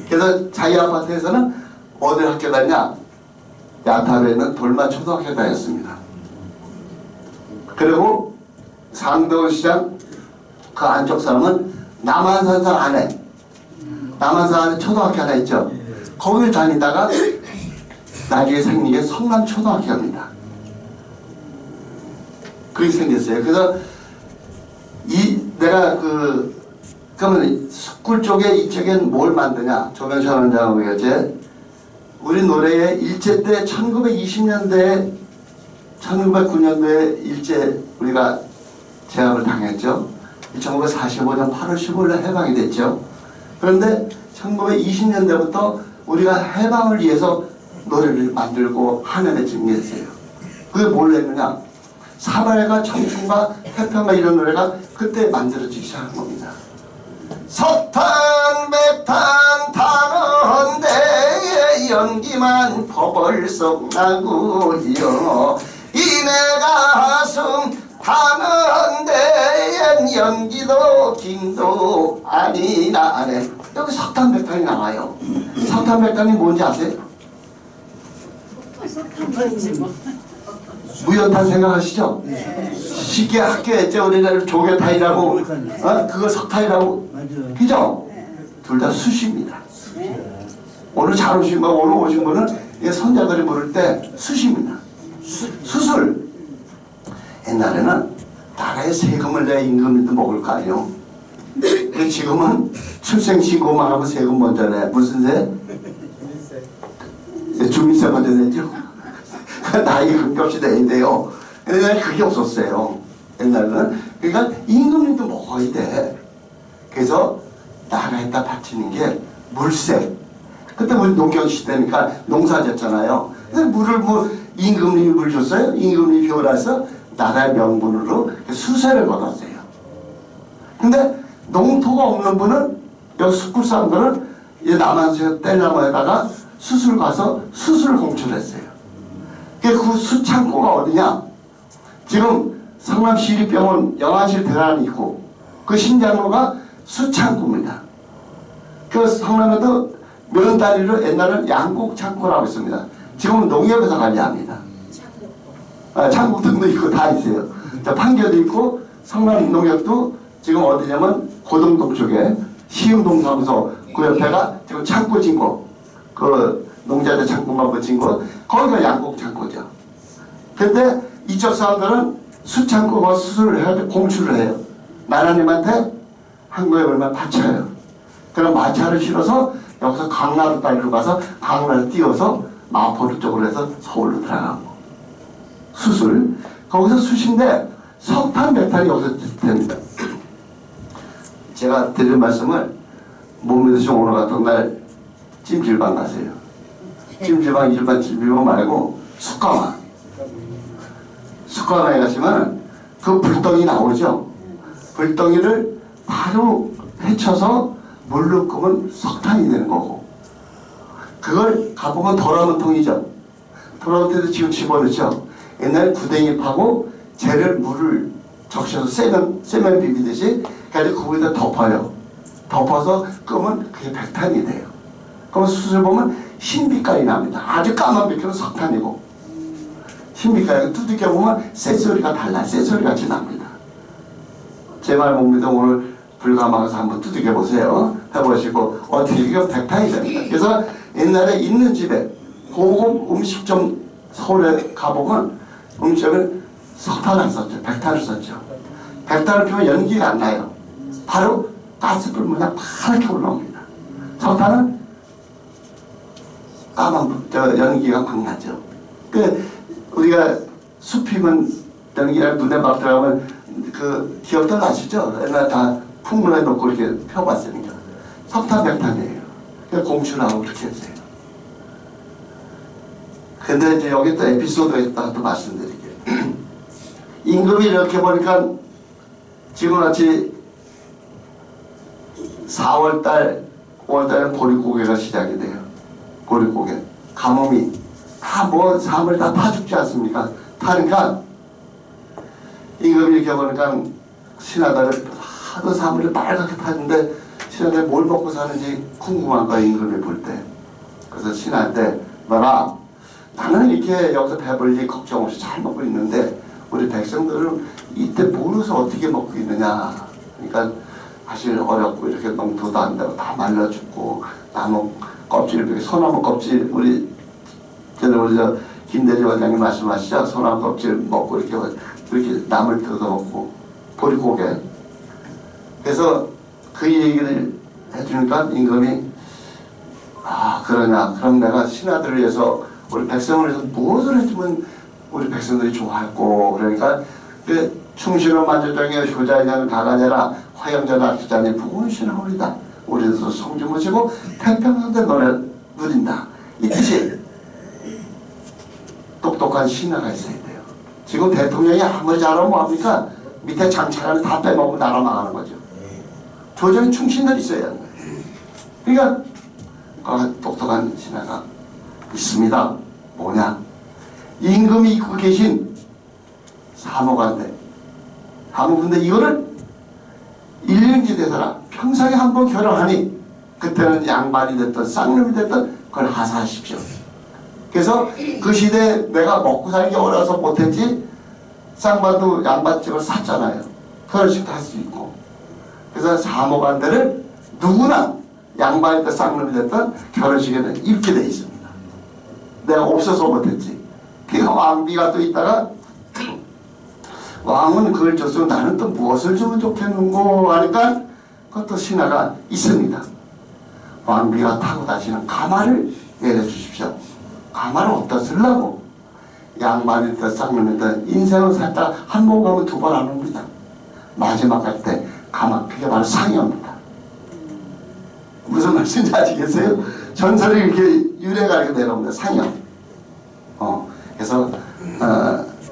그래서 자이 아파트에서는 어디 학교 다니냐? 야탑에 있는 돌마 초등학교 다녔습니다. 그리고 상동시장 그 안쪽 사람은 남한산성 안에, 남한산 안에 초등학교 하나 있죠. 거기를 다니다가 나중에 생긴 게 성남초등학교입니다. 그렇게 생겼어요. 그래서 내가 그러면 숲굴 쪽에 이쪽엔 뭘 만드냐? 조명찬 원장하고 이제 우리 노래의 일제 때 1920년대 1909년도에 일제 우리가 제압을 당했죠. 1945년 8월 15일에 해방이 됐죠. 그런데 1920년대부터 우리가 해방을 위해서 노래를 만들고 하늘에 증명했어요. 그게 뭘 했느냐? 사발과 청춘과 태평과 이런 노래가 그때 만들어지기 시작한 겁니다. 석탄 백탄 타는데 연기만 퍼벌썩 나고요. 이내 가슴 타는데 연기도 김도 아니나네. 여기 석탄 백탄이 나와요. 석탄 백탄이 뭔지 아세요? 무연탄 생각하시죠? 쉽게 학교에 했죠. 우리가 조개탄이라고, 그거 석탄이라고. 그죠? 둘 다 수시입니다. 오늘 잘 오신 거, 오늘 오신 분은 손자들이 부를 때 수시입니다. 수술. 옛날에는 나라에 세금을 내 임금님도 먹을 거 아니에요. 근데 지금은 출생신고만 하고 세금 먼저 내. 무슨 세? 주민세 먼저 내죠. 나이 급격시 내인데요. 옛날에 그게 없었어요. 옛날에는. 그러니까 임금님도 먹어야 돼. 그래서 나라에다 바치는 게 물세. 그때 우리 농경시대니까 농사졌잖아요. 근데 물을 임금님이 물 줬어요? 임금님이 비워놔서 나라의 명분으로 수세를 받았어요. 근데 농토가 없는 분은 여기 숲굴 사람들은 남한수에 뗄나무에다가 수술 가서 수술을 공출했어요. 그 수창고가 어디냐? 지금 성남시립병원 영안실 대란이 있고 그 신장로가 수창고입니다. 그 성남에도 면다리로 옛날에는 양곡창고라고 있습니다. 지금은 농협에서 관리합니다. 창고 등도 있고 다 있어요. 판교도 있고 성남농협도 지금 어디냐면 고등동 쪽에 시흥동사무소 그 옆에가 지금 창고 진고 그 농자재 창고만 붙인 곳 거기가 양곡 창고죠. 근데 이쪽 사람들은 수창고가 수술을 해야 돼. 공출을 해요. 나라님한테 한 거에 얼마 바쳐요. 그럼 마차를 실어서 여기서 강나루 다리로 가서 강나루 띄워서 마포를 쪽으로 해서 서울로 들어가고 수술. 거기서 수시인데 석탄 메탄이 여기서 됩니다. 제가 드린 말씀을 못 믿으시면 오늘 같은 날 찜질방 가세요. 찜질방 일반 찜질방 말고 숯가마에 가시면 그 불덩이 나오죠. 불덩이를 바로 헤쳐서 물로 끄면 석탄이 되는 거고, 그걸 가보면 도라문 통이죠. 도라문 통에도 지금 집어넣죠. 옛날에 구덩이 파고 쟤를 물을 적셔서 세면 비비듯이 그래서 거기다 덮어요. 덮어서 끄면 그게 백탄이 돼요. 그럼 수술 보면 흰빛깔이 납니다. 아주 까만 빛깔은 석탄이고, 흰빛깔이 두들겨 보면 쇳소리가 달라요. 쇳소리 같이 납니다. 제 말 못 믿으면 오늘 불감하면서 한번 두들겨 보세요. 해보시고 어떻게 이게 백탄이 됩니다. 그래서 옛날에 있는 집에 고급 음식점 서울에 가보면 음식점에 석탄을 썼죠. 백탄을 썼죠. 백탄을 피우면 연기가 안 나요. 바로 가스불 모양 파랗게 올라옵니다. 석탄은 까만 연기가 막 나죠. 우리가 숲이면 연기가 눈에 막 들어가면 그 기억들 나시죠? 옛날 다 풍문에 놓고 이렇게 펴봤으니까. 석탄 백탄이에요. 공출하고 그렇게 했어요. 근데 이제 여기 또 에피소드가 있다가 또 말씀드릴게요. 임금이 이렇게 보니까 지금같이 4월달, 5월달에 보릿고개가 시작이 돼요. 보릿고개. 가뭄이 다 뭐 삶을 다 타 죽지 않습니까? 타니까 임금이 이렇게 보니까 신하들을 하도 삶을 빨갛게 타는데 신하들이 뭘 먹고 사는지 궁금한 거야, 임금이 볼 때. 그래서 신하한테 너라, 나는 이렇게 여기서 배불리 걱정 없이 잘 먹고 있는데 우리 백성들은 이때 모르서 어떻게 먹고 있느냐. 그러니까 사실 어렵고 이렇게 농토도 안 되고 다 말라 죽고 나무 껍질, 이렇게 소나무 껍질, 우리 저 김대중 원장님 말씀하시죠. 소나무 껍질 먹고 이렇게 나물 뜯어먹고 보릿고개. 그래서 그 얘기를 해주니까 임금이 그러냐. 그럼 내가 신하들을 위해서 우리 백성을 위해서 무엇을 해주면 우리 백성들이 좋아했고. 그러니까 그 충신은 만주정에 효자이냐는 가가냐라 화영자나 기자니 부군신하오리다. 우리도 성주 모시고 태평성대 노래 누린다. 이 뜻이 똑똑한 신하가 있어야 돼요. 지금 대통령이 아무리 잘하면 뭐합니까? 밑에 장차관을 다 빼먹고 나라 망하는 거죠. 조정에 충신들이 있어야 하는 거예요. 그러니까 똑똑한 신하가 있습니다. 뭐냐? 임금이 입고 계신 사모관대. 근데 이거를 일령지 대사라 평생에 한 번 결혼하니 그때는 양반이 됐든 쌍놈이 됐든 그걸 하사하십시오. 그래서 그 시대에 내가 먹고 살기 어려서 못했지 쌍반도 양반집을 샀잖아요. 결혼식도 할 수 있고. 그래서 사모관대를 누구나 양반이 됐든 쌍놈이 됐든 결혼식에는 입게 돼 있습니다. 내가 없어서 못했지. 그러니까 왕비가 또 있다가 왕은 그걸 줬으면 나는 또 무엇을 주면 좋겠는고 하니까 그것도 신하가 있습니다. 왕비가 타고 다니는 가마를 내려주십시오. 가마를 어디다 쓰려고? 양반이든 쌍놈이든 인생을 살다 한 번 가면 두 번 안 옵니다. 마지막 갈 때 가마, 그게 바로 상여입니다. 무슨 말씀인지 아시겠어요? 전설이 이렇게 유래가 이렇게 내려옵니다. 상여. 그래서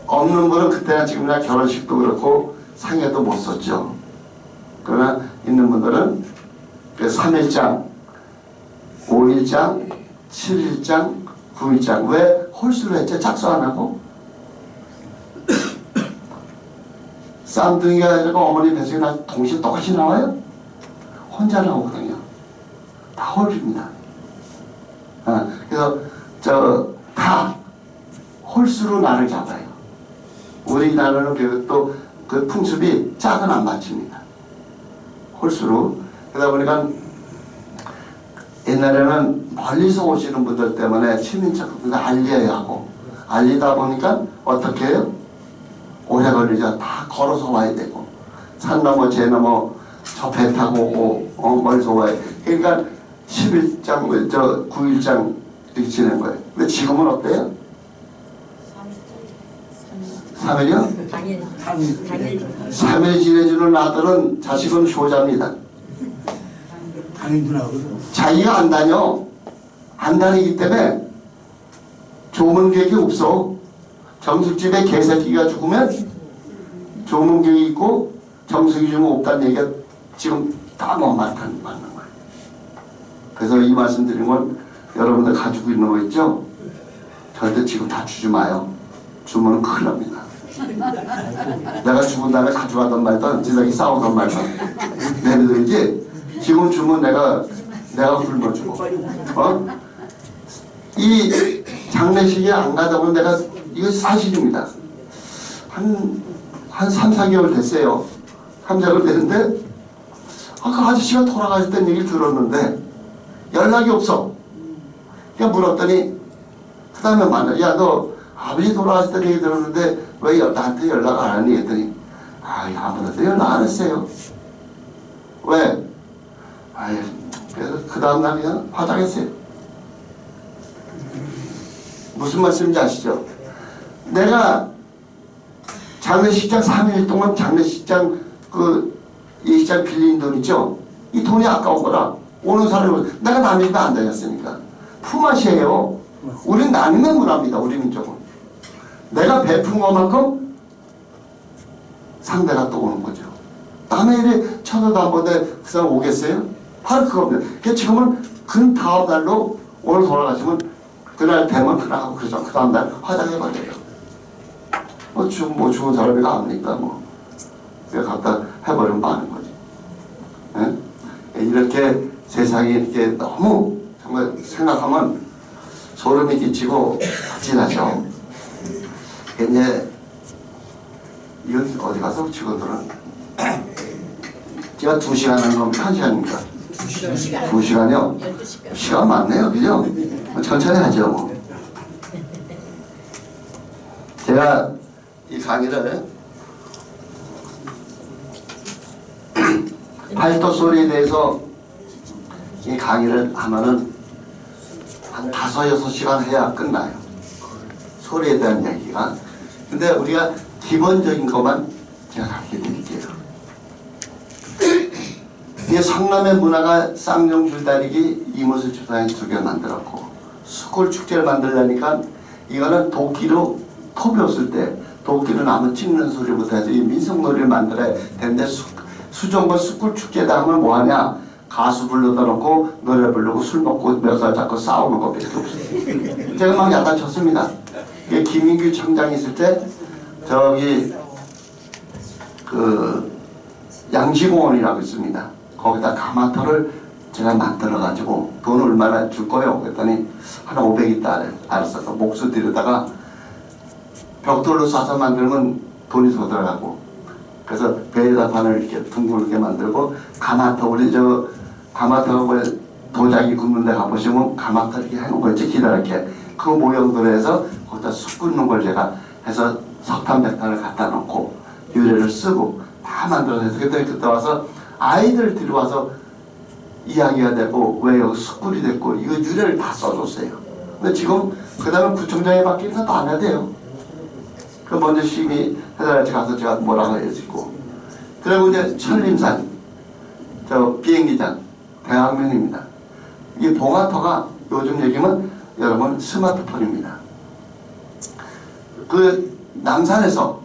없는 분은 그때나 지금이나 결혼식도 그렇고 상여도 못 썼죠. 그러나 있는 분들은 그 3일장, 5일장, 7일장, 9일장. 왜 홀수로 했죠? 작성 안 하고? 쌍둥이가 아니고 어머니 뱃속에 동시에 똑같이 나와요? 혼자 나오거든요. 다 홀입니다. 그래서 다 홀수로 나를 잡아요. 우리나라는 또 그 풍습이 짝은 안 맞춥니다. 홀수로. 그러다 보니까 옛날에는 멀리서 오시는 분들 때문에 친인척분들 알려야 하고, 알리다 보니까 어떻게 해요? 오래 걸리죠. 다 걸어서 와야 되고, 산 넘어 제 넘어 저 배 타고 오고 멀리서 와야 돼. 그러니까 11장 9일장 이렇게 지낸 거예요. 근데 지금은 어때요? 3일이요? 당일 3일 지내주는 아들은 자식은 효자입니다. 자기가 안 다녀. 안 다니기 때문에 조문객이 없어. 정숙집에 개새끼가 죽으면 조문객이 있고 정숙이 좀 없다는 얘기가 지금 다 맞는 거예요. 그래서 이 말씀 드린 건 여러분들 가지고 있는 거 있죠? 절대 지금 다 주지 마요. 주면 큰일 납니다. 내가 죽은 다음에 가져가던 말던 지들이 싸우던 말던 내려들지 지금 주면 내가 굶어주고. 이 장례식에 안 가다 보면 내가, 이거 사실입니다. 한 3, 4개월 됐어요. 3, 4개월 됐는데, 그 아저씨가 돌아가셨다는 얘기를 들었는데, 연락이 없어. 그냥 물었더니, 그 다음에 만나, 야, 너 아버지 돌아가셨다는 얘기 들었는데, 왜 나한테 연락 안 하니? 했더니, 아무래도 연락 안 했어요. 왜? 그래서 그 다음날 그냥 화장했어요. 무슨 말씀인지 아시죠? 내가 장례식장 3일 동안 장례식장 예식장 빌린 돈 있죠? 이 돈이 아까운 거라. 오는 사람은 내가 남의 집에 안 다녔으니까. 품앗이에요. 우린 나누는 문화입니다. 우리 민족은. 내가 베푼 것만큼 상대가 또 오는 거죠. 남의 일에 쳐다도 안 보는데 그 사람 오겠어요? 바로 그겁니다. 그러니까 지금은 그 다음 날로 오늘 돌아가시면 그날 되면 그날하고 그러죠. 그 다음 날 화장해버려요. 죽은 사람이 아무니까 그냥 갖다 해버리면 많은 거지. 예? 이렇게 세상이 이렇게 너무 정말 생각하면 소름이 끼치고 아찔하죠. 이제 이건 어디 가서 직원들은 제가 2시간 하는 겁니까? 1시간입니까? 2시간이요? 시간 많네요. 그죠? 천천히 하죠. 제가 이 강의를 팔도 소리에 대해서 이 강의를 하면은 한 5, 6시간 해야 끝나요. 소리에 대한 얘기가. 근데 우리가 기본적인 것만 제가 가르쳐 드릴게요. 이게 성남의 문화가 쌍용줄 다리기 이모수 주사위 2개 만들었고, 수골 축제를 만들려니까 이거는 도끼로 토 배웠을 때 도끼로 나무 찍는 소리부터 해서 이 민속놀이를 만들어야 되는데, 수종과 수골 축제다 하면 뭐하냐? 가수 불러다 놓고 노래 부르고 술 먹고 멱살 잡고 싸우는 것밖에 없어요. 제가 막 약간 쳤습니다. 이게 김인규 청장이 있을 때 저기 양지공원이라고 있습니다. 거기다 가마터를 제가 만들어가지고 돈 얼마나 줄 거예요? 그랬더니 한 500있다. 알았어. 목수 들여다가 벽돌로 쏴서 만들면 돈이 더 들어가고, 그래서 베리다판을 이렇게 둥글게 만들고, 가마터, 우리 가마터 도자기 굽는 데 가보시면 가마터 이렇게 해놓은 거 있지, 기다랗게. 그 모형들을 해서 거기다 쑥 굽는 걸 제가 해서 석탄, 백탄을 갖다 놓고 유래를 쓰고 다 만들어서 그때 와서 아이들 들어와서 이야기가 되고, 왜 여기 숯불이 됐고, 이거 유래를 다 써줬어요. 근데 지금 그 다음에 구청장이 바뀌면서 다 안 해야 돼요. 그 먼저 심의 해달라고 가서 제가 뭐라고 해주고, 그리고 이제 천림산 비행기장 대학면입니다. 이 봉화터가 요즘 얘기면 여러분 스마트폰입니다. 그 남산에서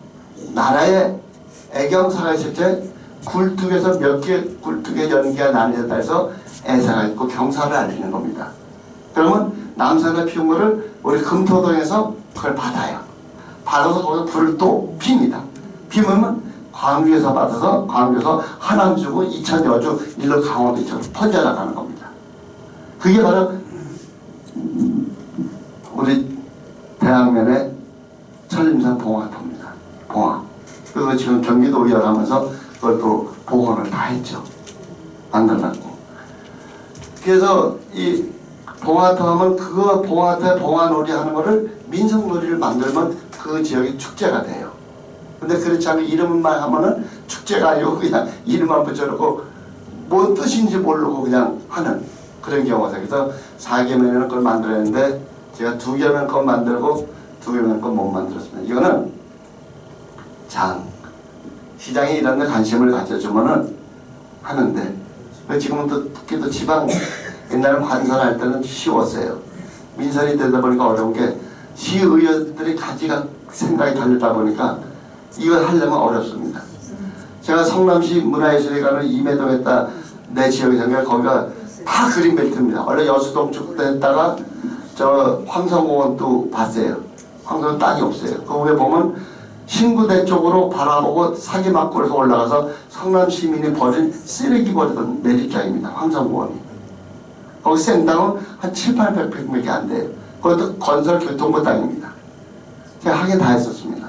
나라의 애경사가 있을 때 굴뚝에서 몇 개 굴뚝의 연기가 나뉘었다 해서 애사가 있고 경사를 알리는 겁니다. 그러면 남산에 피운 거를 우리 금토동에서 그걸 받아요. 받아서 거기서 불을 또 핍니다. 피우면 광주에서 받아서 광주에서 하남 주고 이천 여주 일로 강원도 이쪽으로 퍼져나가는 겁니다. 그게 바로 우리 대학면의 천림산 봉화터입니다. 봉화. 그리고 지금 경기도 의원하면서 그걸 또 복원을 다 했죠. 만들어놨고. 그래서 이 봉화터 하면 그거 봉화터에 봉화놀이 하는 거를 민속놀이를 만들면 그 지역이 축제가 돼요. 근데 그렇지 않고 이름만 하면은 축제가 아니고 그냥 이름만 붙여놓고 뭔 뜻인지 모르고 그냥 하는 그런 경우가 돼요. 그래서 4개면에는 그걸 만들었는데 제가 2개면 거 만들고 2개면 거 못 만들었습니다. 이거는 시장이 이런 데 관심을 가져주면은 하는데, 지금은 특히 또 지방, 옛날에 관선할 때는 쉬웠어요. 민선이 되다 보니까 어려운 게 시의원들이 가지가 생각이 다르다 보니까 이걸 하려면 어렵습니다. 제가 성남시 문화예술회관을 임해동했다 내 지역에 생겨 거기가 다 그린 벨트입니다. 원래 여수동 쪽도 했다가 저 황성공원도 봤어요. 황성은 땅이 없어요. 그 위에 보면 신구대 쪽으로 바라보고 사기막골에서 올라가서 성남 시민이 버린 쓰레기 버리던 매립장입니다. 황성공원이. 거기 생땅은 한 7, 800평밖에 안 돼요. 그것도 건설교통부 땅입니다. 제가 하긴 다 했었습니다.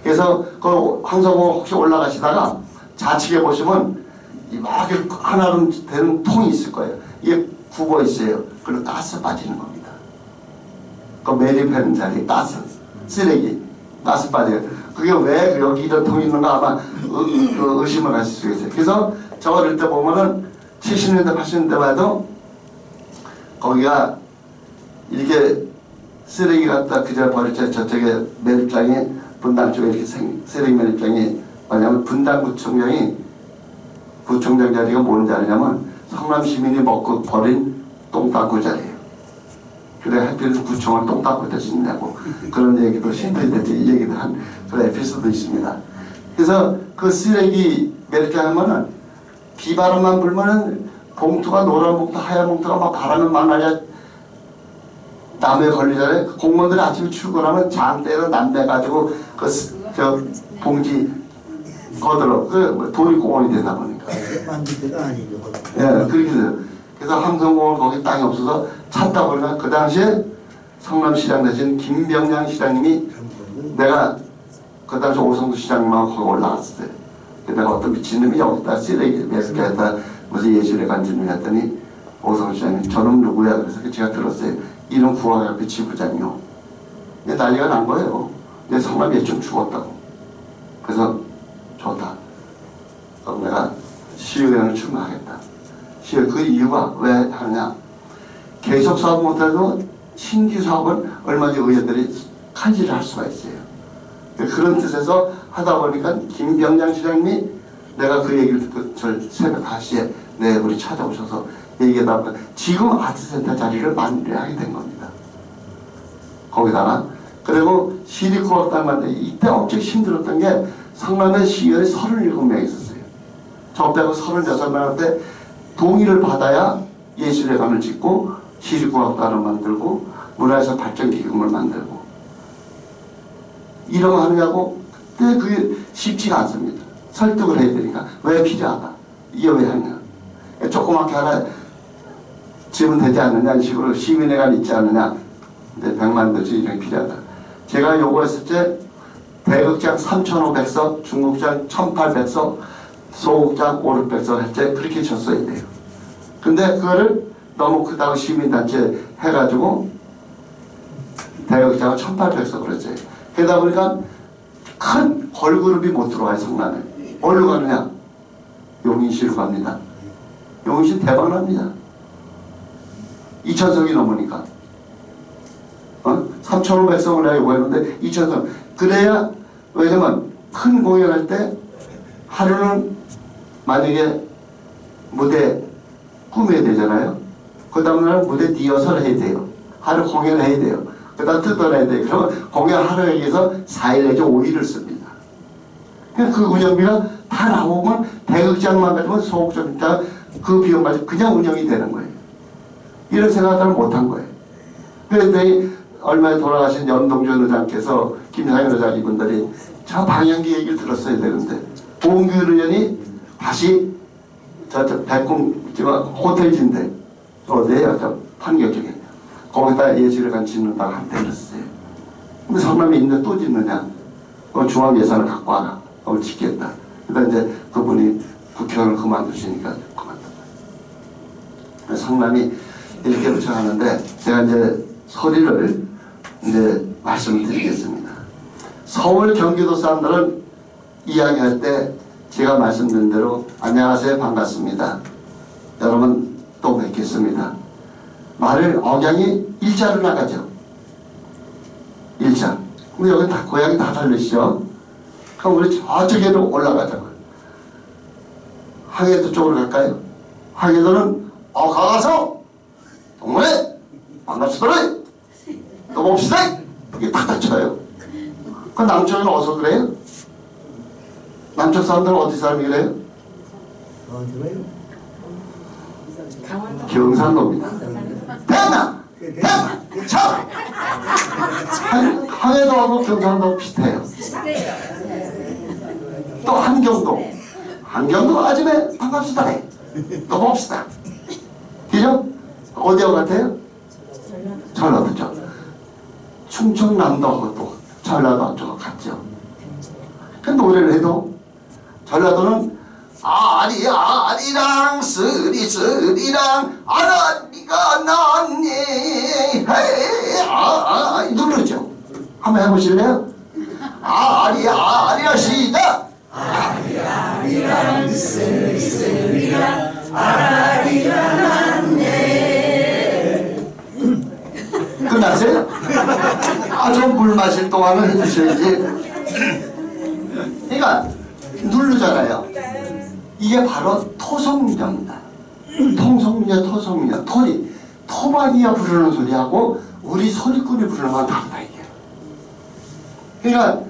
그래서 그 황성공원 혹시 올라가시다가 좌측에 보시면 이렇게 하나로 되는 통이 있을 거예요. 이게 굽어 있어요. 그리고 가스 빠지는 겁니다. 그 매립하는 자리에 가스, 쓰레기, 가스 빠져요. 그게 왜 여기 이런 통이 있는가 아마 의심을 하실 수 있어요. 그래서 저 어릴 때 보면은 70년대, 80년대만 해도 거기가 이렇게 쓰레기 갖다 그저 버릴 때 저쪽에 매립장이 분당 쪽에 이렇게 쓰레기 매립장이 뭐냐면 분당구청장이 구청장 자리가 뭔 자리냐면 성남 시민이 먹고 버린 똥닦고 자리예요. 그래 하필 구청을 똥닦고 대신냐고 그런 얘기도 신들이 이 얘기도 한 그런 에피소드 있습니다. 그래서 그 쓰레기 매립장 하면은 비바람만 불면은 봉투가 노란 봉투, 하얀 봉투가 막 바람에 만나야 남에 걸리잖아요. 공무원들이 아침에 출근하면 장대로 남대가지고 저 봉지 거들어 그 도립공원이 되다 보니까. 만들 때가 아니죠. 예, 그렇게 돼요. 그래서 황성공원 거기 땅이 없어서 찾다 보니까 그 당시에 성남시장 대신 김병량 시장님이 내가 그 당시 오성수 시장님하고 거기 올라갔어요. 내가 어떤 미친놈이 여기다 쓰레기 매스케에다 무슨 예술에 간지를 했더니 오성수 시장님 저놈 누구야? 그래서 제가 들었어요. 이름 구하게 지부장이요. 난리가 난 거예요. 내 성남이 좀 죽었다고. 그래서 좋다. 그럼 내가 시의회를 출마하겠다. 시의회 그 이유가 왜 하느냐. 계속 사업 못해도 신규 사업은 얼마든지 의원들이 칼질을 할 수가 있어요. 그런 뜻에서 하다 보니까 김병장 시장님이 내가 그 얘기를 듣고 저 새벽 5시에 내 우리 찾아오셔서 얘기하다 보니까 지금 아트센터 자리를 만들어야 하게 된 겁니다. 거기다가 그리고 시립구학당 만들 이때 엄청 힘들었던 게 성남에 시의원이 37명 있었어요. 저 빼고 36명한테 동의를 받아야 예술회관을 짓고 시립구학당을 만들고 문화예술 발전기금을 만들고 이런 거 하느냐고 근데 그게 쉽지가 않습니다. 설득을 해야 되니까 왜 필요하다. 이게 왜 하냐. 조그맣게 하나 지으면 되지 않느냐 이런 식으로 시민회관 있지 않느냐. 근데 100만 도시 이런 게 필요하다. 제가 요구했을 때 대극장 3,500석, 중국장 1,800석, 소극장 5,600석 할 때 그렇게 줬어야 돼요. 근데 그거를 너무 크다고 시민단체 해가지고 대극장을 1,800석으로 했어요. 그러다 보니까 큰 걸그룹이 못 들어와요, 성남에. 어디로 가느냐? 용인시로 갑니다. 용인시 대박납니다. 2,000석이 넘으니까. 3,500석을 내가 요구했는데 2,000석. 그래야 왜냐면 큰 공연할 때 하루는 만약에 무대 꾸며야 되잖아요. 그 다음날 무대 리허설 해야 돼요. 하루 공연해야 돼요. 그 다음 뜯어내야 돼요. 그러면 공연 하루에 의해서 4일 내지 5일을 씁니다. 그 운영비가 다 나오면 대극장만 가지고 소극장 그 비용 가지고 그냥 운영이 되는 거예요. 이런 생각을 못한 거예요. 그런데 얼마 전에 돌아가신 연동준 의장께서 김상현 의장 이분들이 저 방향기 얘기를 들었어야 되는데 봉규 의원이 다시 저 백궁 호텔 진대 어디에요? 저 판교 쪽에 거기다 예술회관 짓는다고 한테 그랬어요. 근데 성남에 있는데 또 짓느냐? 중앙 예산을 갖고 와라. 그걸 짓겠다. 그러다 이제 그분이 국회의원을 그만두시니까 그만둔 거예요. 성남이 이렇게 부처하는데 제가 이제 소리를 이제 말씀드리겠습니다. 서울 경기도 사람들은 이야기할 때 제가 말씀드린 대로 안녕하세요 반갑습니다. 여러분 또 뵙겠습니다. 말을 억양이 일자로 나가죠. 일자. 근데 여기 다 고향이 다 다르시죠. 그럼 우리 저쪽에로 올라가자고요. 항해도 쪽으로 갈까요? 항해도는 가서 동문에 반갑습니다. 또 봅시다. 이게 탁탁 쳐요. 그 남쪽은 어디서 그래요? 남쪽 사람들은 어디 사람이래요? 경상도입니다. 대나! 대나! 참! 항해도하고 경상도 비슷해요. 또 한경도 아침에 반갑습니다. 또 봅시다. 그죠? 어디와 같아요? 전라도죠. 충청남도하고 또 전라도 쪽 같죠. 그 노래를 해도 전라도는 아리랑 쓰리랑 아라리가 났네 누르죠. 한번 해보실래요? 아리야 시작. 아리랑 쓰리랑 아라리가 났네. 끝났어요? 좀 물 마실 동안은 해주셔야지. 그러니까 누르잖아요. 이게 바로 토성민입니다. 토성민이야. 토박이가 부르는 소리하고 우리 소리꾼이 부르는 건 다르다 이게. 그러니까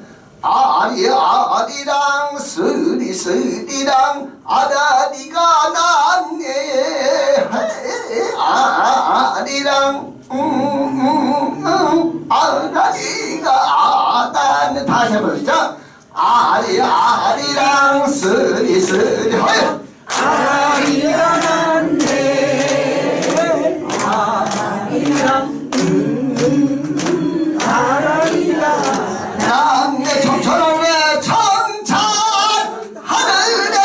아리랑 쓰리랑 아다리가 났네 아리랑 아다리가 났네. 다시 해보시죠. 아리랑 쓰리 아리가 났네 아라리가 났네. 청천하네 청천 하늘에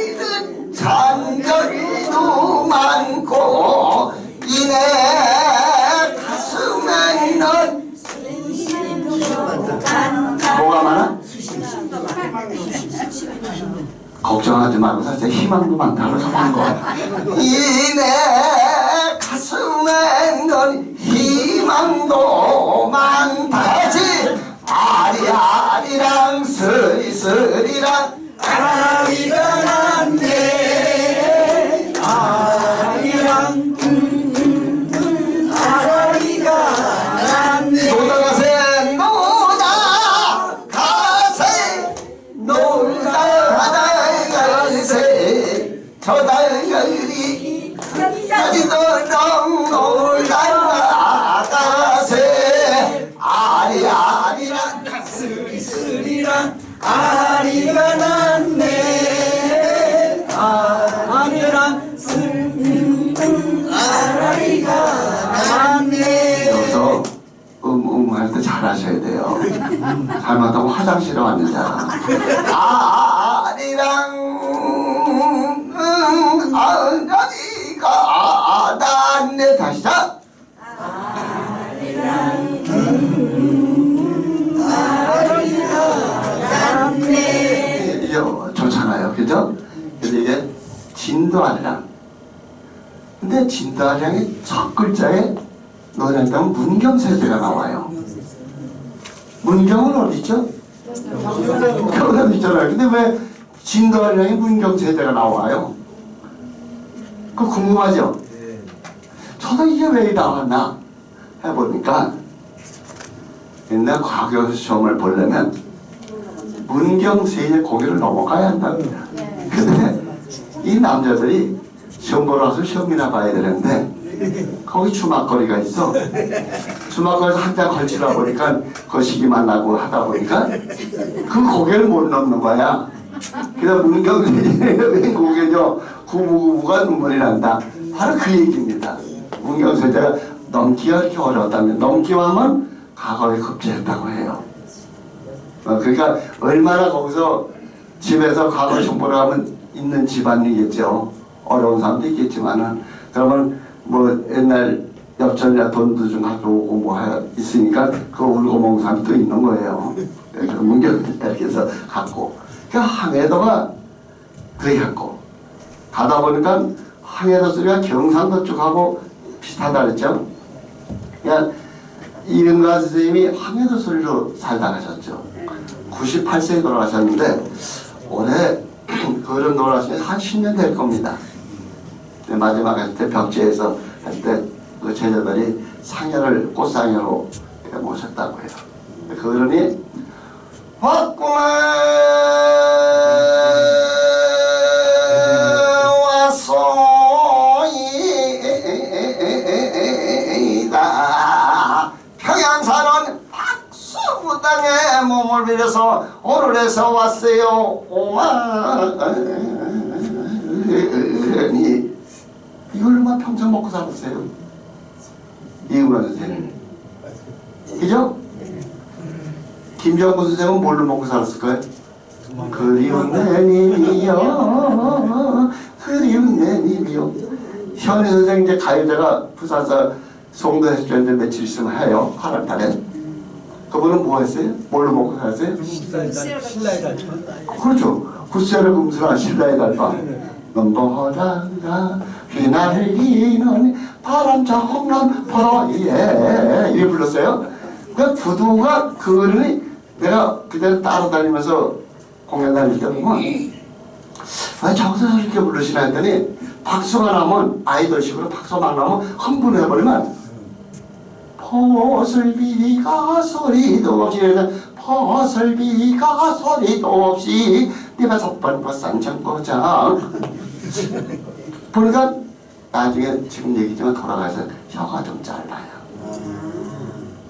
있는 장전이도 많고 이내 가슴에 있는 뭐가 많아? 걱정하지 말고 사실 희망도 많다고 생각한 거야. 이내 가슴에 넌 희망도 많다지. 아리랑 쓰리랑 아리가 났네 아리랑 아라리가 났네. 저 달걀이 가지도 올라가세 아리랑 쓰리랑 아리가 났네 아리랑 아라리가 났네. 여기서 할 때 잘하셔야 돼요. 잘못하면 화장실에 왔는잖아. 아리랑 아라리가 났네. 다시 자. 아리랑 아라리가 났네. 이게 좋잖아요, 그죠? 그래서 이게 진도아리랑. 근데 진도아리랑의 첫 글자에 노래한다면 문경세제가 나와요. 문경은 어디 있죠? 경상도 있잖아요. 근데 왜 진도아리랑에 문경세제가 나와요? 그거 궁금하죠? 저도 이게 왜 나왔나 해보니까 옛날 과거 시험을 보려면 문경세제 고개를 넘어가야 한답니다. 근데 이 남자들이 시험 보러 와서 시험이나 봐야 되는데 거기 주막거리가 있어. 주막거리에서 한장 걸치다 보니까 거시기만 나고 하다 보니까 그 고개를 못 넘는 거야. 그래서 문경세제의 왜 고개죠? 구부구부가 눈물이 난다. 바로 그 얘기입니다. 문경세제가 넘기가 이렇게 어려웠다면 넘기만 하면 과거에 급제했다고 해요. 그러니까 얼마나 거기서 집에서 과거 정보를 하면 있는 집안이겠죠. 어려운 사람도 있겠지만은 그러면 뭐 옛날 엽전이나 돈도 좀 가져오고 뭐 있으니까 그거 울고 먹는 사람이 또 있는 거예요. 그래서 문경 이렇게 해서 갖고 그 항해도가 그렇게 갖고 가다 보니까 항해도 소리가 경상도 쪽하고 비슷하다 그랬죠. 그러니까 이은가 선생님이 항해도 소리로 살다 가셨죠. 98세에 돌아가셨는데 올해 그런 돌아가신 한 10년 될 겁니다. 마지막 할 때 벽지에서 할 때 그 제자들이 상여를 꽃상여로 모셨다고 해요. 그러니 왔구나 왔소이다 평양사는 박수부터 땅에 몸을 빌려서 오늘에서 왔어요. 오마니 이걸로만 평생 먹고 살았어요. 이은만 선생님. 그죠? 김정구 선생은 뭘로 먹고 살았을까요? 그리운 내 님이여, 그리운 내 님이여. 현희 선생 이제 가요제가 부산서 송도에서 했는데 며칠 있으면 해요. 8월달에. 그분은 뭐 했어요? 뭘로 먹고 살았어요? 신라의 달판. 그렇죠. 굿세를 금슬한 신라의 달판. 넘버라가 휘날리는 바람자 홈런 퍼러예 이렇게 불렀어요. 그 부두가 그거를 내가 그대로 따라다니면서 공연 다닐 때 보면 왜 저기서 이렇게 부르시나 했더니 박수가 나면 아이돌식으로 박수만 나면 흥분해버리면 버슬비가 소리도 없이 버슬비가 소리도 없이 네가 석번 버산정거장 보니까 나중에 지금 얘기지만 돌아가서 혀가 좀 짧아요.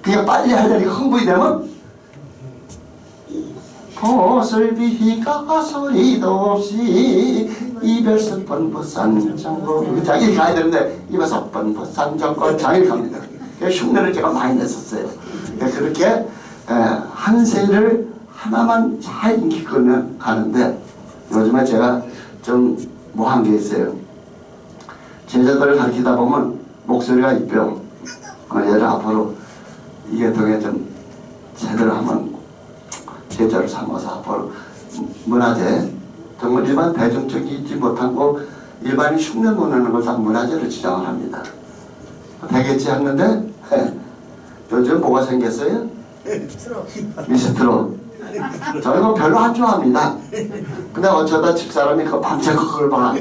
그냥 빨리 하려니까 흥분이 되면 버슬비가 소리도 없이 이별석번 버산정거장 이렇게 가야 되는데 이별석번 버산정거장 이렇게 갑니다. 흉내를 제가 많이 냈었어요. 그렇게 한 세를 하나만 잘 익히면 가는데 요즘에 제가 좀 뭐한 게 있어요. 제자들을 가르치다 보면 목소리가 입혀. 얘를 앞으로 이 계통에 좀 제대로 하면 제자를 삼아서 앞으로 문화재 정말 일반 대중적이지 못한 거 일반인 흉내 못 내는 걸 다 문화재로 지정을 합니다. 되겠지 했는데 요즘 뭐가 생겼어요? 미스트롯. 저는 뭐 별로 안 좋아합니다. 근데 어쩌다 집사람이 그 밤새 그걸 봐.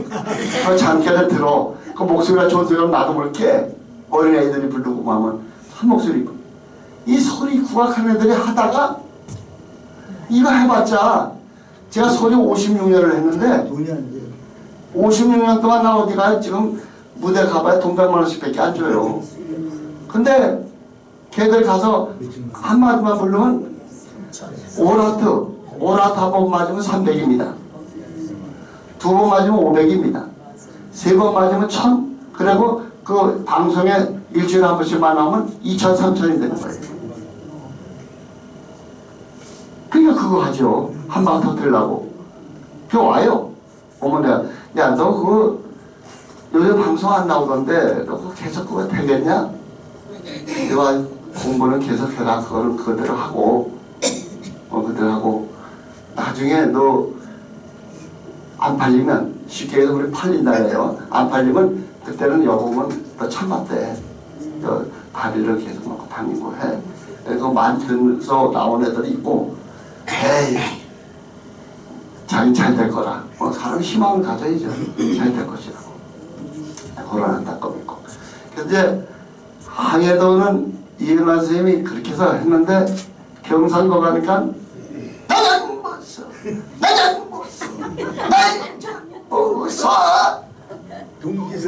그 잠결에 들어. 그 목소리가 좋은 소리가 나도 모르게 어린애들이 부르고 하면 한 목소리. 이 소리 구악하는 애들이 하다가 이거 해봤자 제가 소리 56년을 했는데 56년 동안 나 어디 가요? 지금 무대 가봐야 돈 100만 원씩 밖에 안 줘요. 근데 걔들 가서 한마디만 부르면 오라트 한 번 맞으면 300입니다. 두 번 맞으면 500입니다. 세 번 맞으면 1000. 그리고 그 방송에 일주일에 한 번씩만 나오면 2000, 3000이 되는 거예요. 그러니까 그거 하죠. 한 방 터뜨리려고. 그 와요. 오면 내가 야 너 그거 요즘 방송 안 나오던데 너 그거 계속 그거 되겠냐? 내가 공부는 계속 해라. 그거는 그대로 하고 그대로 하고 나중에 너 안 팔리면 쉽게 해서 우리 팔린다 해요. 안 팔리면 그때는 여보면 너 참았대. 너 다리를 계속 놓고 다니고 해. 그래서 만들면서 나온 애들이 있고 에이 자기 잘 될 거라. 사람 희망을 가져야죠. 잘 될 것이라고. 그런 안타까움이 있고. 근데 항해도는 이은환 선생님이 그렇게 해서 했는데 경상도 가니까 나는 무서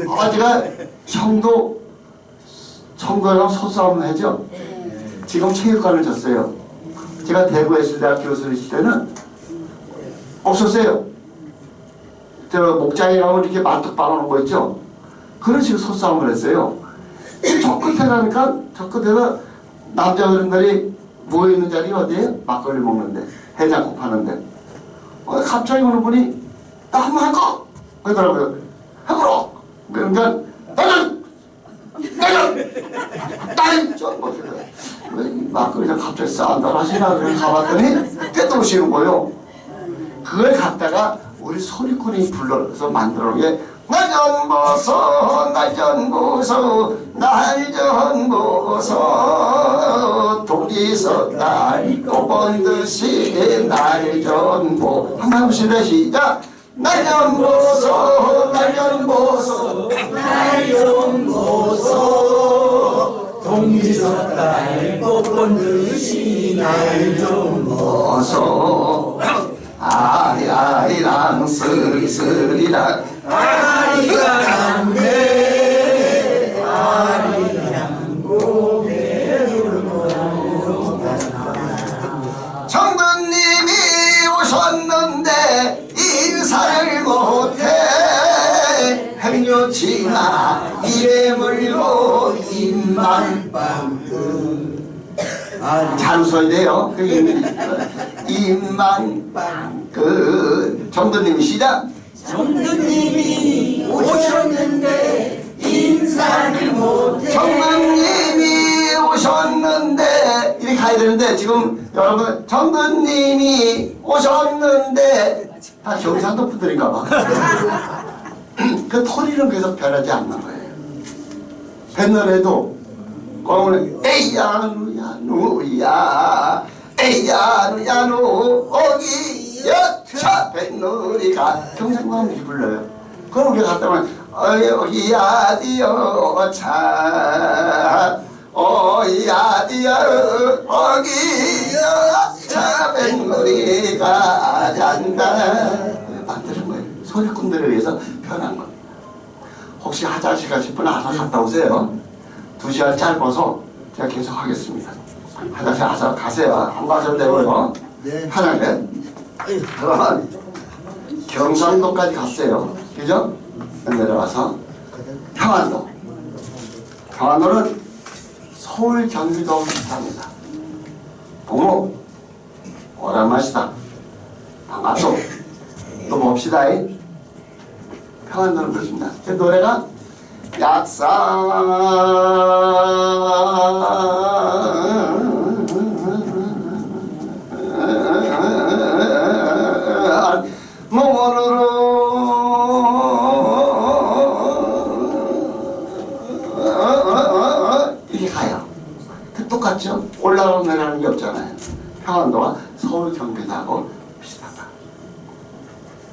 어디가 청도랑 소싸움 하죠. 지금 체육관을 졌어요. 제가 대구예술대학 교수를 있을 때는 없었어요. 저 목장에 가면 이렇게 말뚝 박아놓은 거 있죠. 그런 식으로 소싸움을 했어요. 저 끝에 가니까 저 끝에서 남자 어른들이 모여있는 자리가 어디에요? 막걸리 먹는데 해장국 파는데 갑자기 어느 분이 나 한번 할까? 그러더라고요. 해보라! 그러니까 나는 좀 왜 막걸리가 갑자기 싸움을 하시나 그래서 가봤더니 떼들어오시는 거예요. 그걸 갖다가 우리 소리꾼이 불러서 만들어 놓은 게 날전보소 둘이서 날 꼬본 듯이 날전보 한번 해보실래요? 시작! 날전보소 동지서 날 꼬본 듯이 날전보소 아리랑 쓰리랑 아리랑 내 아리랑 고개를 잘 웃어야 돼요. 입만 그 정도님 시작. 정도님이 오셨는데 인사를 못해. 정도님이 오셨는데 이렇게 가야 되는데 지금 여러분 정도님이 오셨는데 다 경상도 분들인가 봐. 그 토리는 계속 변하지 않는 거예요. 뱃노래도 오늘 에이야 누야 누야 에이야 누야 누 어기 여차 뱃노래가 경상도 이렇게 불러요. 그럼 우리가 갔다 오면 어이야 디어 차 어이야 디어 어기 여차 뱃노래가 잔다 만드는 거예요. 소리꾼들을 위해서 표현한 거예요. 혹시 하자시가 싶으면 아서 갔다 오세요. 2시간 짧아서 제가 계속 하겠습니다. 하자시 아서 가세요. 안 가셔도 되고요. 네. 편하게. 그러면 경상도까지 갔어요. 그죠? 내려와서 평안도. 평안도는 서울 경기도 비슷합니다. 어머 오랜만이다. 반갑소. 또 봅시다. 평안도는 그렇습니다. 그 노래가 약산 몽으로 이렇게 가요. 똑같죠? 올라가고 내려가는 게 없잖아요. 평안도와 서울 경기도하고 비슷하다.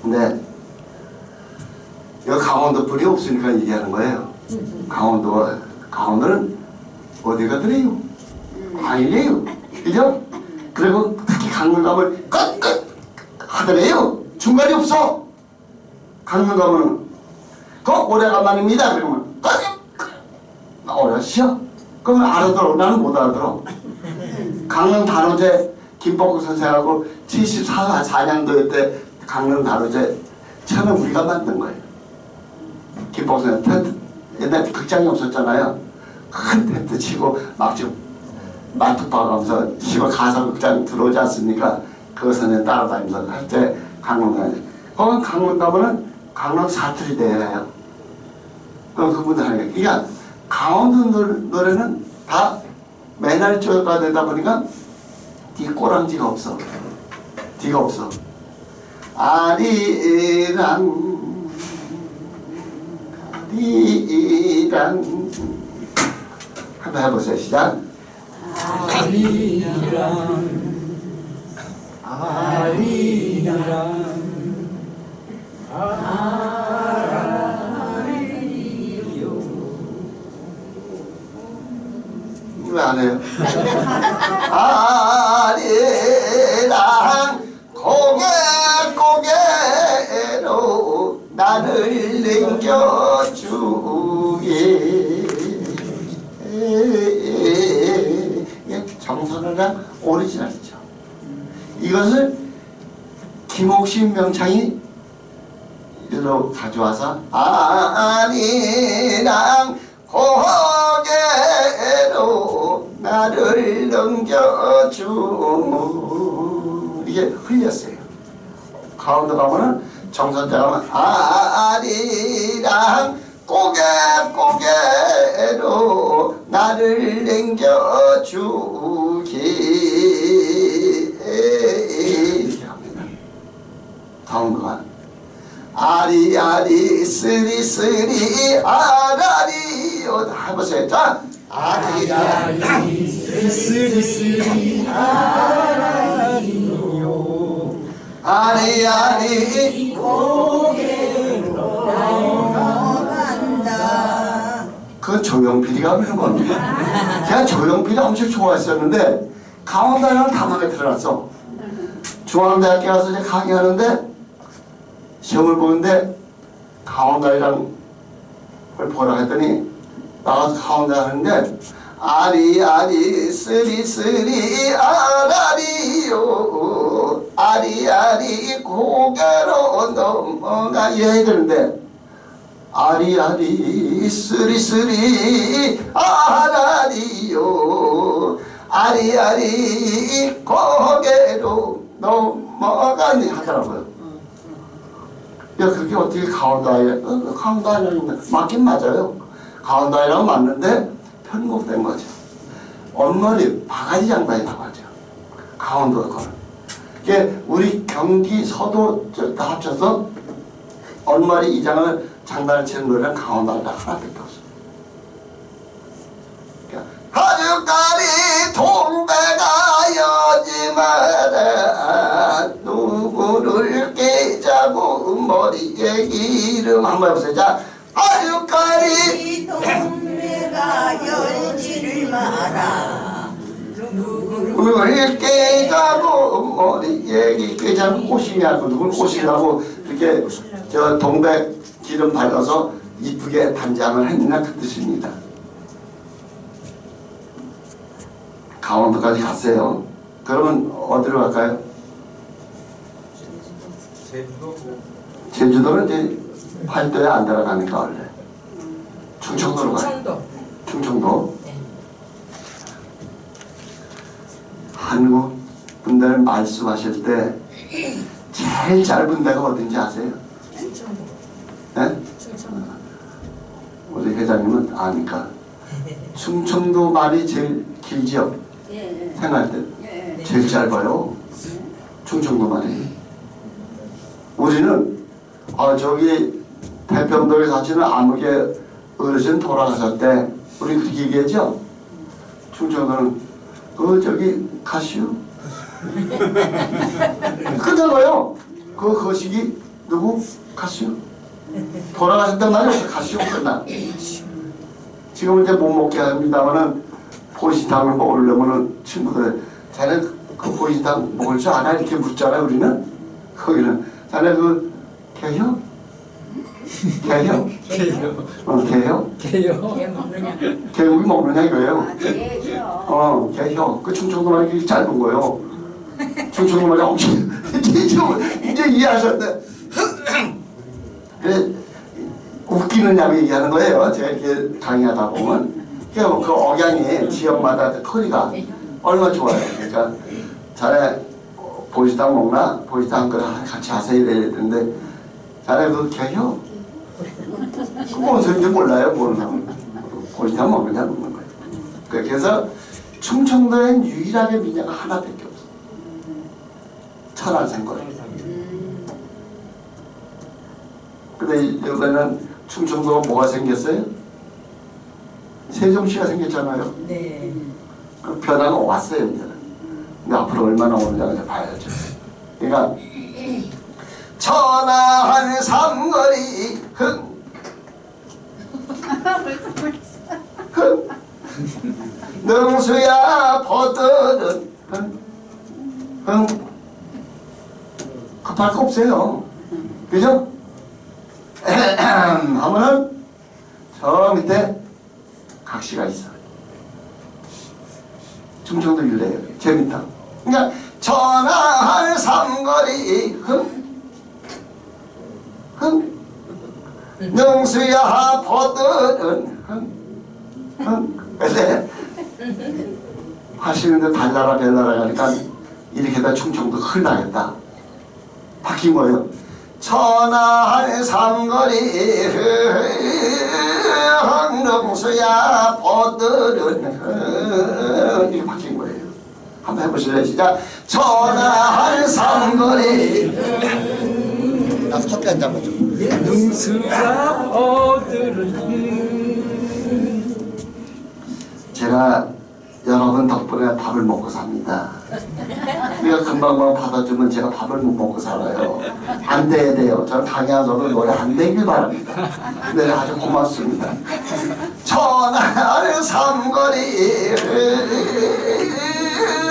근데 여기 강원도 분이 없으니까 얘기하는 거예요. 강원도는 어디가 그래요? 아니래요. 그죠? 그리고 특히 강릉 가면 끝 하더래요. 중간이 없어. 강릉 가면은 그 오래간만입니다. 그러면 끝 어려시오. 그러면 알아들어. 나는 못 알아들어. 강릉 단오제 김복국 선생하고 74년도 때 강릉 단오제 처음에 우리가 만든 거예요. 김복국 선생 옛날에 극장이 없었잖아요. 큰 텐트 치고 막 지금 말뚝 박으면서 시골 가사극장 들어오지 않습니까? 그것은 따라다니면서 할 때 강릉 가요. 거기 강릉 가면은 강릉 사투리 대회예요. 그럼 그분들 하는 거예요. 그러니까 강원도 노래는 다 맨날 쪼가 되다 보니까 뒤 꼬랑지가 없어. 뒤가 없어. 아리랑 한번 해보세요. 시작. 왜 안 해요? 아리랑 고개로 나를 넘겨주게. 정선호랑 오리지널이죠. 이것을 김옥신 명창이 일로 가져와서 아리랑 고개로 나를 넘겨주 이게 흘렸어요. 가운데 가면은 정선자 가면 아리랑 고개로 나를 넘겨주기 이렇게 합니다. 다음 거 아리아리 쓰리쓰리 아라리요 해보세요. 자 아리아리 쓰리쓰리 아라리요 아리아리 고개로 넘어간다. 그건 조용필이가 그런 겁니다. 제가 조용필이 엄청 좋아했었는데 강원도에는 다 마음에 들어놨어. 중앙대학교 가서 이제 강의하는데 시험을 보는데 강원도이랑 그걸 보라 했더니 나가서 강원도 하는데 아리아리 쓰리쓰리 아라리요 아리아리 고개로 넘어가 이래야 되는데 아리아리 쓰리쓰리 아라리요 아리아리 고개로 넘어가니 하더라고요. 야, 그게 어떻게 강원도아이? 강원도아이는 맞긴 맞아요. 강원도아이라고 맞는데 편곡된 거죠. 언머리 바가지 장단이라고 하죠. 강원도 거는. 이게 우리 경기 서도 다 합쳐서 언머리 이장을 장단을 치는 노래는 강원도아이가 하나밖에 없어요. 가죽가리 동배가 여지마라 누구를 깨자고 머리에 기름 한번 해보세요. 자, 가죽가리 동배가 열지를 마라 누구를 깨자고 머리에 깨자고 꼬시냐고 누굴 꼬시냐고 이렇게 저 동백 기름 발라서 이쁘게 단장을 했느냐 그 뜻입니다. 강원도까지 갔어요. 그러면 어디로 갈까요? 제주도는 이제 팔도에 안 들어가니까 원래 충청도로 가요. 충청도. 한국 분들 말씀하실 때 제일 짧은 데가 어딘지 아세요? 충청도. 네? 충청도. 우리 회장님은 아니까. 충청도 말이 제일 길죠? 예, 생활 때. 예. 제일 짧아요. 충청도 말이. 우리는 저기 태평도에 사시는 암흑의 어르신 돌아가셨대. 우리 그렇게 얘기했죠? 충청도는 저기 가시오. 끝나가요. 그 거시기 누구? 가시오. 돌아가셨단 말이에요. 가시오 끝나. 지금 이제 못 먹게 합니다만은 보시탕을 먹으려면은 친구들 자네 그 보시탕 먹을 줄 아나 이렇게 묻잖아요. 우리는 거기는 자네 그 개혀? 개혀? 개혀? 개요. 개 먹느냐? 개고기 먹느냐 이거예요. 개죠. 개혀. 그 충청도 말이 그렇게 짧은 거예요. 충청도 말이 엄청 이제 이해하셨네. 그래 웃기느냐고 얘기하는 거예요. 제가 이렇게 강의하다 보면 그 억양이 지역마다 소리가 얼마나 좋아요. 그러니까 자네 보시탕 먹나? 보시탕 그 같이 하세요 이래야 되는데 자네 그 개혀? 뭔 소리인지 몰라요. 모르는 사람은 보시탕 먹느냐 먹는 거예요. 그래서 충청도엔 유일하게 민야가 하나밖에 없어. 천안생걸. 근데 이번에는 충청도가 뭐가 생겼어요? 세종시가 생겼잖아요. 네. 그 변화가 왔어요 이제는. 근데 앞으로 얼마나 오느냐 이제 봐야죠. 그러니까 천안 삼거리 흥 능수야 버들은 흥 급할 거 없어요. 그죠? 하면은 저 밑에 각시가 있어. 충청도 유래예요. 재밌다. 그러니까 천안 삼거리 흥 능수야 버들은 근데 하시는데 달나라 별나라 가니까 이렇게다 충청도 흘나겠다. 바뀐 거예요. 천안 삼거리 흥능수야 버들은 이렇게 바뀐 거예요. 한번 해보실래요? 시작. 천안 삼거리 나 커피 한 잔만 줘. 능수야 어들은 제가 여러분 덕분에 밥을 먹고 삽니다. 우리가 금방금방 받아주면 제가 밥을 못 먹고 살아요. 안 돼야 돼요. 저는 강의하셔도 노래 안 되길 바랍니다. 네, 아주 고맙습니다. 천안 삼거리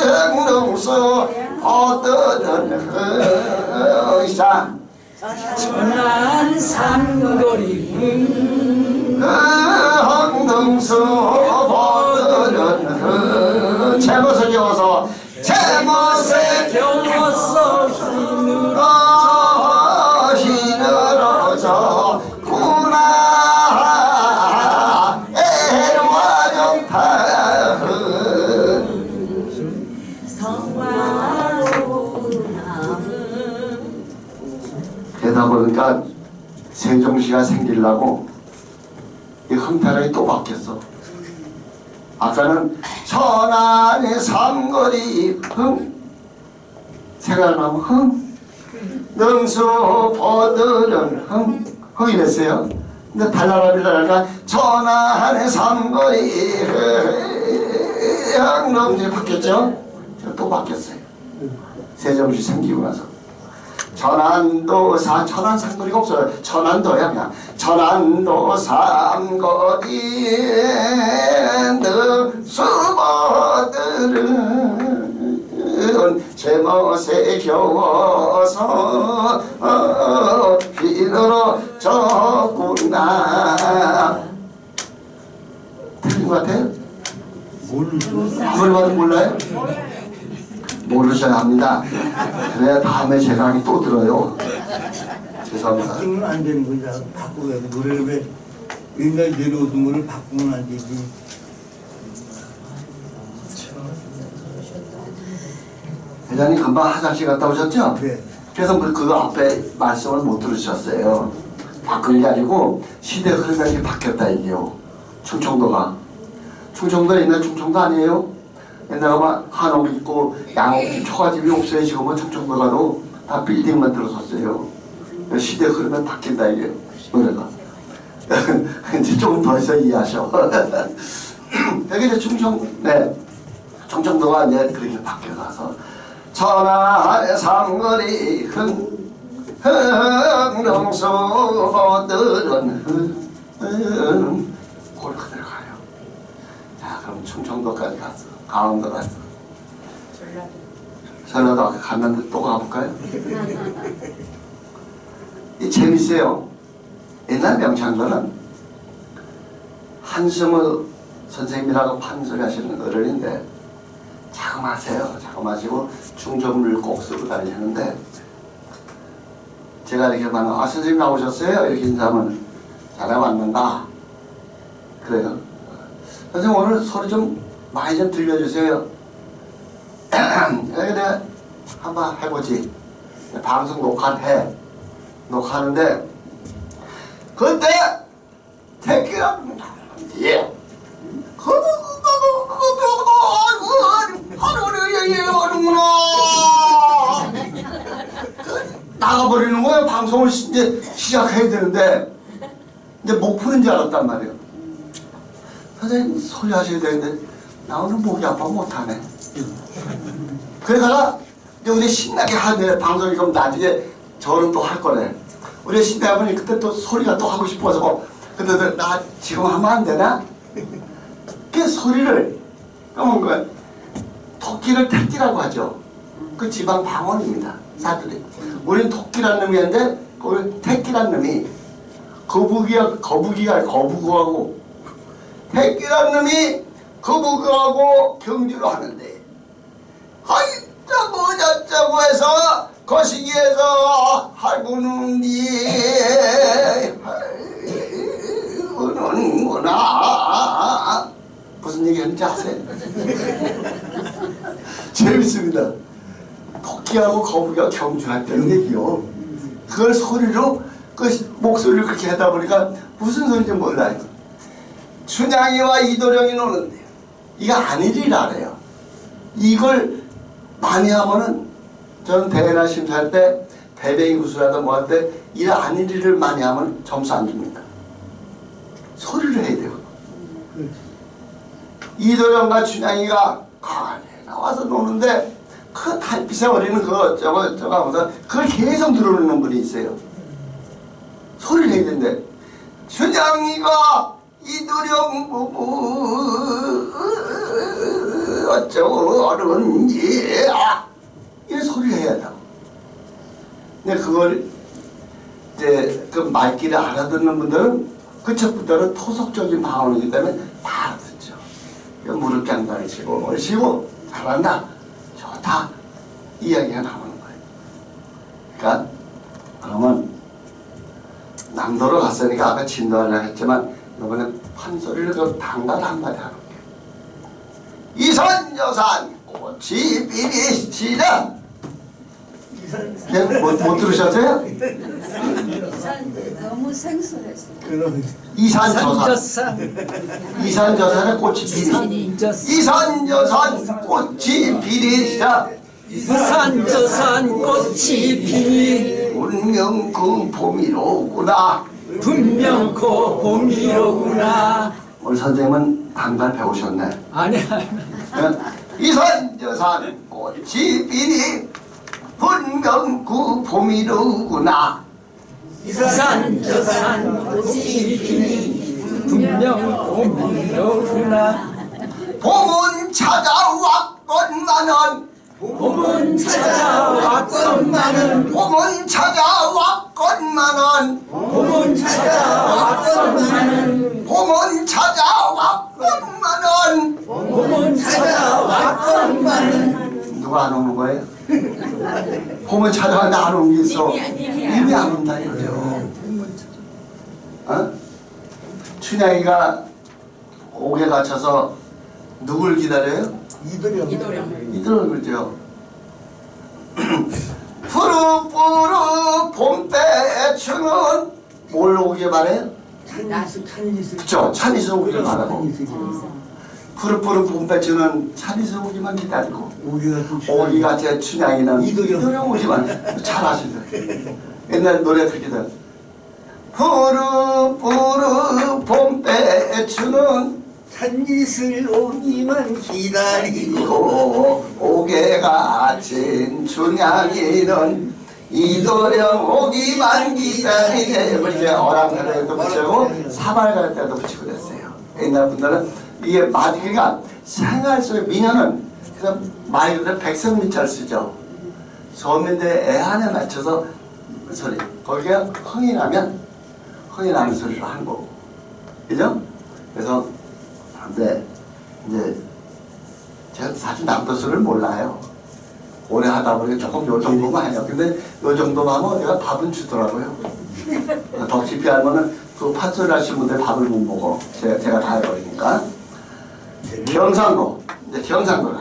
흥능수 어떠는 자 천안 삼거리 흥능수 버들은 제멋을 겨워서 제멋을 겨워서 힘들어져 구나 애와 정파 그러다 보니까 세종시가 생기려고 이 흥타령이 또 바뀌었어. 아까는 천안의 삼거리 흥 생각나면 흥 능수 버들은 흥 이랬어요. 근데 달라라비라니까 천안의 삼거리 흥 바뀌었죠. 또 바뀌었어요. 세종시 생기고 나서 천안도 천안 삼거리가 없어요. 천안도야 그냥 천안도 삼거리 능수버들은 제멋에 겨워서 비늘어 졌구나. 틀린 것 같아요? 아무리 몰라요? 모르셔야 합니다. 그래야 다음에 제 강의 또 들어요. 죄송합니다. 바꾸면 안 되는 거야. 바꾸야 돼. 노래를 왜 옛날 내려오던 거를 바꾸면 안 되지. 회장님 금방 화장실 갔다 오셨죠? 네. 그래서 그 앞에 말씀을 못 들으셨어요. 바꾼 게 아니고 시대 흐름이 바뀌었다 이게요. 충청도가. 충청도 옛날 충청도 아니에요? 옛날에 막 한옥 있고 양옥집 초가집이 없어요. 지금은 충청도 가도 다 빌딩만 들어섰어요. 시대 흐름은 바뀐다 이게요. 노래가. 이제 조금 더 있어 이해하셔. 여기 이제 충청도가 이제 그렇게 바뀌어서 천안의 삼거리 흥릉수들은 골 그대로 가요. 자 그럼 충청도까지 갔어. 강원도 갔어. 전라도 아까 갔는데 또 가볼까요? 이 재밌어요. 옛날 명창도는 한승우 선생님이라고 판소리 하시는 어른인데 자그마세요. 자그마시고 중전물 꼭 쓰고 다니시는데 제가 이렇게 말하면 선생님 나오셨어요? 이렇게 인사하면 잘해 왔는가? 그래요. 선생님 오늘 소리 좀 많이 좀 들려주세요. 그래 한번 해보지. 방송 녹화해. 녹화하는데 그때 택기가 예. 나가버리는 거예요. 방송을 이제 시작해야 되는데 이제 목 푸는 줄 알았단 말이에요. 선생님 소리 하셔야 되는데 나 오늘 목이 아파 못하네. 그러다가 이제 우리 신나게 하네. 방송이 그럼 나중에 저는 또 할 거래. 우리 신나게 하면 그때 또 소리가 또 하고 싶어서 근데 나 지금 하면 안 되나? 그 소리를 그러면 그 토끼를 택기라고 하죠. 그 지방 방언입니다. 사투리. 우리는 토끼라는 놈이 있는데 그걸 택기라는 놈이 거북이하고 택기라는 놈이 거북이하고 경주로 하는데 하이자고 저자고 해서 거시기에서 할구는니 하는구나. 무슨 얘기하는지 아세요? 재밌습니다. 토끼하고 거북이가 경주한다는 얘기요. 그걸 소리로 그 목소리를 그렇게 하다 보니까 무슨 소리인지 몰라요. 춘향이와 이도령이 노는데 이거 아니리라 그래요. 이걸 많이 하면은 저는 대회나 심사할 때 대뱅이 구슬하다 뭐 할 때 이 아니리를 많이 하면 점수 안 줍니다. 소리를 해야 돼요. 이도령과 춘향이가 강안에 나와서 노는데 그 달빛에 어리는 그거 저거 하면서 그걸 계속 들어오는 분이 있어요. 소리를 해야 되는데 춘향이가 이도령 부부 어쩌는지 이 소리를 해야 한다고. 근데 그걸 이제 그 말귀를 알아듣는 분들은 그쪽부터는 토속적인 방언이기 때문에 다 알아듣죠. 무릎 깡다리 치고 얼씨고 잘한다 좋다 이야기가 나오는 거예요. 그러니까 그러면 남도로 갔으니까 아까 진도하려고 했지만 이번에 판소리를 그 단가를 한마디 하는 거예요. 이산여산 꽃 꽃이 피리 시작. 네, 못 들으셨어요? 너무 생소했어. 그럼 이산저산. 이산저산의 꽃이 피리. 이산저산 꽃이 피리 시작. 이산저산 꽃이 피니 분명 그 봄이로구나. 분명 그 봄이로구나. 오늘 선생님은 단발 배우셨네. 아니야. 이산저산 꽃이 피니 분명 그 봄이로구나. 이산저산 꽃이 피니 분명 봄이로구나. 봄은 찾아왔건만은 봄은 찾아왔건만은 봄은 찾아왔건만은 봄은 찾아왔건만은 봄은 찾아왔건만은 봄은 찾아왔건만은 누가 안 오는 거예요? 봄은 찾아왔는데 안 오는 게 있어. 이미 안 온다 이거죠. 어? 춘향이가 옥에 갇혀서 누굴 기다려요? 이들을 그러죠. 푸르푸르 봄배추는 뭘 오기에 말해요? 그쵸? 찬이서 오기를 말하고 푸르푸르 봄배추는 찬이서 오기만 기다리고 오기같이 춘향이는 이도령 오기만 잘하시죠. 옛날 노래 그렇게들 푸르푸르 봄배추는 찬짓을 오기만 기다리고 옥에 갇힌 춘향이는 이도령 오기만 기다리네. 이렇게 어랑가락에도 붙이고 사발가락 때도 붙이고 그랬어요. 옛날 분들은 이게 마디가 생활 속의 민요는 그래서 말 그대로 백성민자를 쓰죠. 서민들의 애한에 맞춰서 소리 거기가 흥이 나면 흥이 나는 소리로 하는 거고, 그죠? 그래서 근데 이제 제가 사실 남도수를 몰라요. 오래 하다 보니 조금 요 정도만 해요. 근데 요 정도만 하면 내가 밥은 주더라고요. 더 깊이 알면은 그 판소리 하신 분들 밥을 못 먹어. 제가 다 해버리니까. 경상도. 이제 경상도라.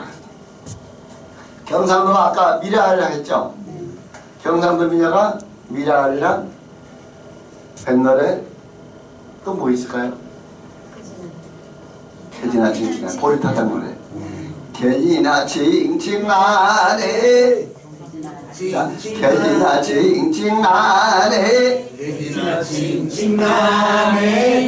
경상도가 아까 미라알량 했죠. 경상도 민요가 미라알량, 뱃노래, 또 뭐 있을까요? 개지나 징징아 보리타당 노래. 개지나 징징하네. 개지나 징징하네. 개지나 징징나네.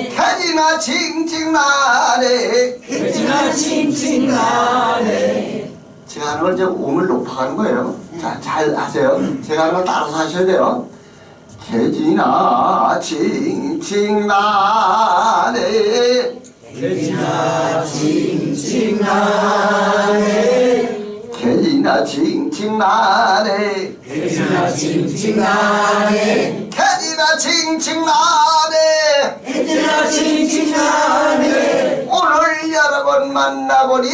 개지나 징징하네. 개지나 징징나네. 제가 하는 걸 이제 음을 높아가는 거예요. 자, 잘 하세요. 제가 하는 걸 따라서 하셔야 돼요. 개지나 징징나네. 개지나 징징나네. 개지나 징징나네. 개지나 징징나네. 개지나 징징나네. 개지나 징징나네. 오늘 여러분 만나보니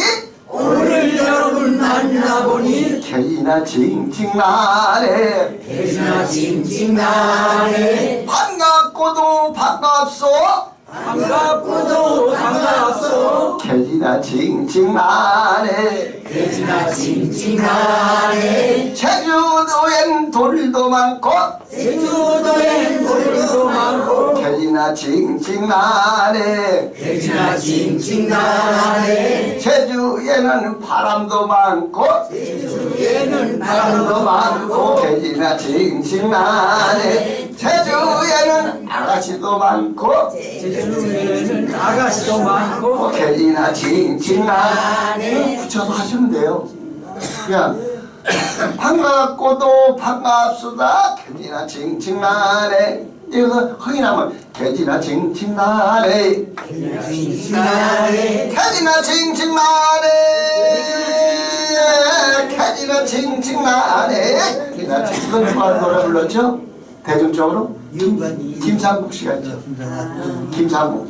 오늘 여러분 만나보니 개지나 징징나네. 개지나 징징나네. 반갑고도 반갑소. 반갑고도 반갑소. 개지나 징징나네. 개지나 징징나네. 제주도엔 돌도 많고 제주도엔 돌도 많고 개지나 징징나네. 개지나 징징나네. 제주에는 바람도 많고 제주에는 바람도 많고 개지나 징징나네. 제주에는 아가씨도 많고 제주에는 아가씨도 많고 개지나 징징나네. 붙여서 하시면 돼요. 그냥 반갑고도 반갑수다. 개지나 징징나네. 여기서 흥이 나면 개지나 징징나네. 징징나네. 개지나 징징나네. 개지나 징징나네. 개지나 징징나네. 누가 노래 불렀죠? 대중적으로? 김상국 씨가 있죠. 김상국.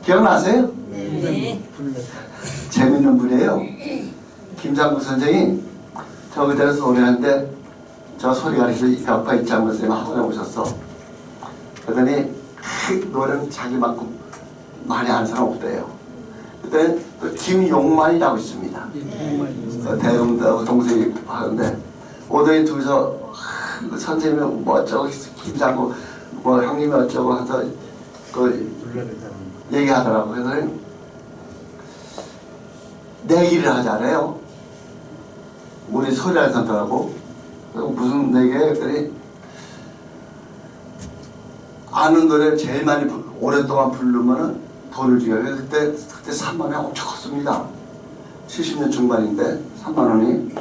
기억나세요? 네. 재밌는 분이에요. 김상국 선생이 저 그대에서 노래하는데 저 소리 가르쳐서 벽파 입장 선생님 학원에 오셨어. 그러더니 노래는 자기만큼 많이 아는 사람 없대요. 그때 또 김용만이라고 있습니다. 대웅하고 동생이 하는데 오더니 둘이서 그 선생님이 뭐 어쩌고 김상구 뭐 형님이 어쩌고 해서 그 얘기하더라고. 그래서 내기를 하잖아요. 우리 소리를 선택하고 무슨 내기에 그랬더니 아는 노래를 제일 많이 오랫동안 부르면은 돈을 주게. 그때 3만 원이 엄청 컸습니다. 70년 중반인데 3만 원이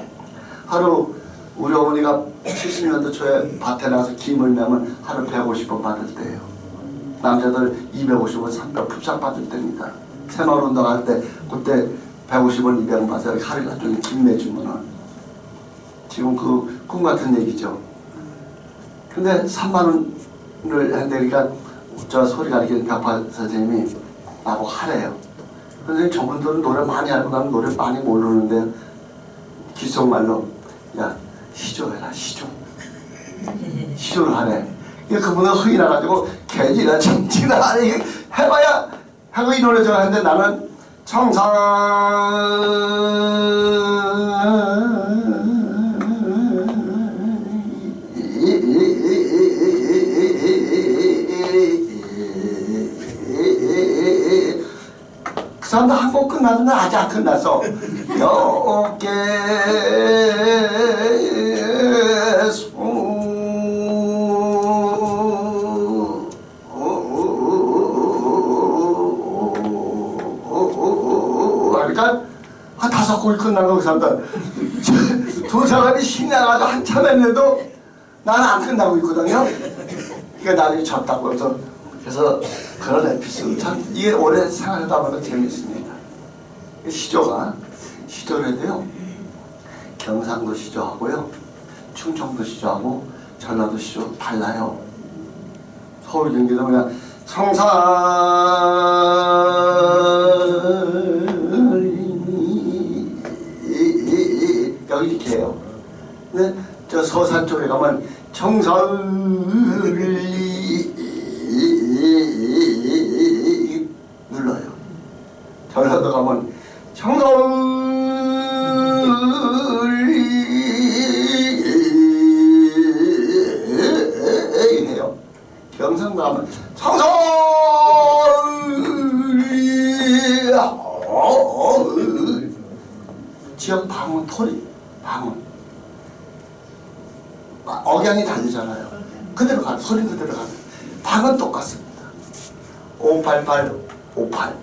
하루 우리 어머니가 70년대 초에 밭에 나가서 김을 내면 하루 150원 받을 때예요. 남자들 250원, 300원 푹싹 받을 때입니다. 새마을 운동할 때 그때 150원, 200원 받아서 하루에 종일 김 내주면은 지금 그 꿈 같은 얘기죠. 근데 3만 원을 한다니까 저 소리 가리키는 벽화 선생님이 나보고 하래요. 선생님 저분들은 노래 많이 알고 나는 노래 많이 모르는데 귓속말로 야 시조해라 시조. 시조를 하래. 그분은 흥이 나가지고 개지나 정지나 아니 해봐야 하고 이 노래 좋아하는데 나는 청산 그 사람도 한 곡 끝나는데 아직 안 끝났어. 여께 그러니까 한 5곡이 끝난 거 그 사람들. 두 사람이 신나가지고 한참 했는데도 나는 안 끝나고 있거든요. 그러니까 나중에 졌다고 해서 그래서 그런 에피소드 참 이게 오래 생활하다 보면 재밌습니다. 시조를 해도요 경상도 시조하고요 충청도 시조하고 전라도 시조 달라요. 서울 경기도 그냥 성산 여기 이렇게 해요. 근데 저 서산 쪽에 가면 청산리 눌러요. 전라도 가면 청산리 해요. 경상도 가면 청산리 지역 방언 토리 방언 억양이 다르잖아요. 그대로 가는 소리 그대로 가는 방언 똑같습니다. 588 58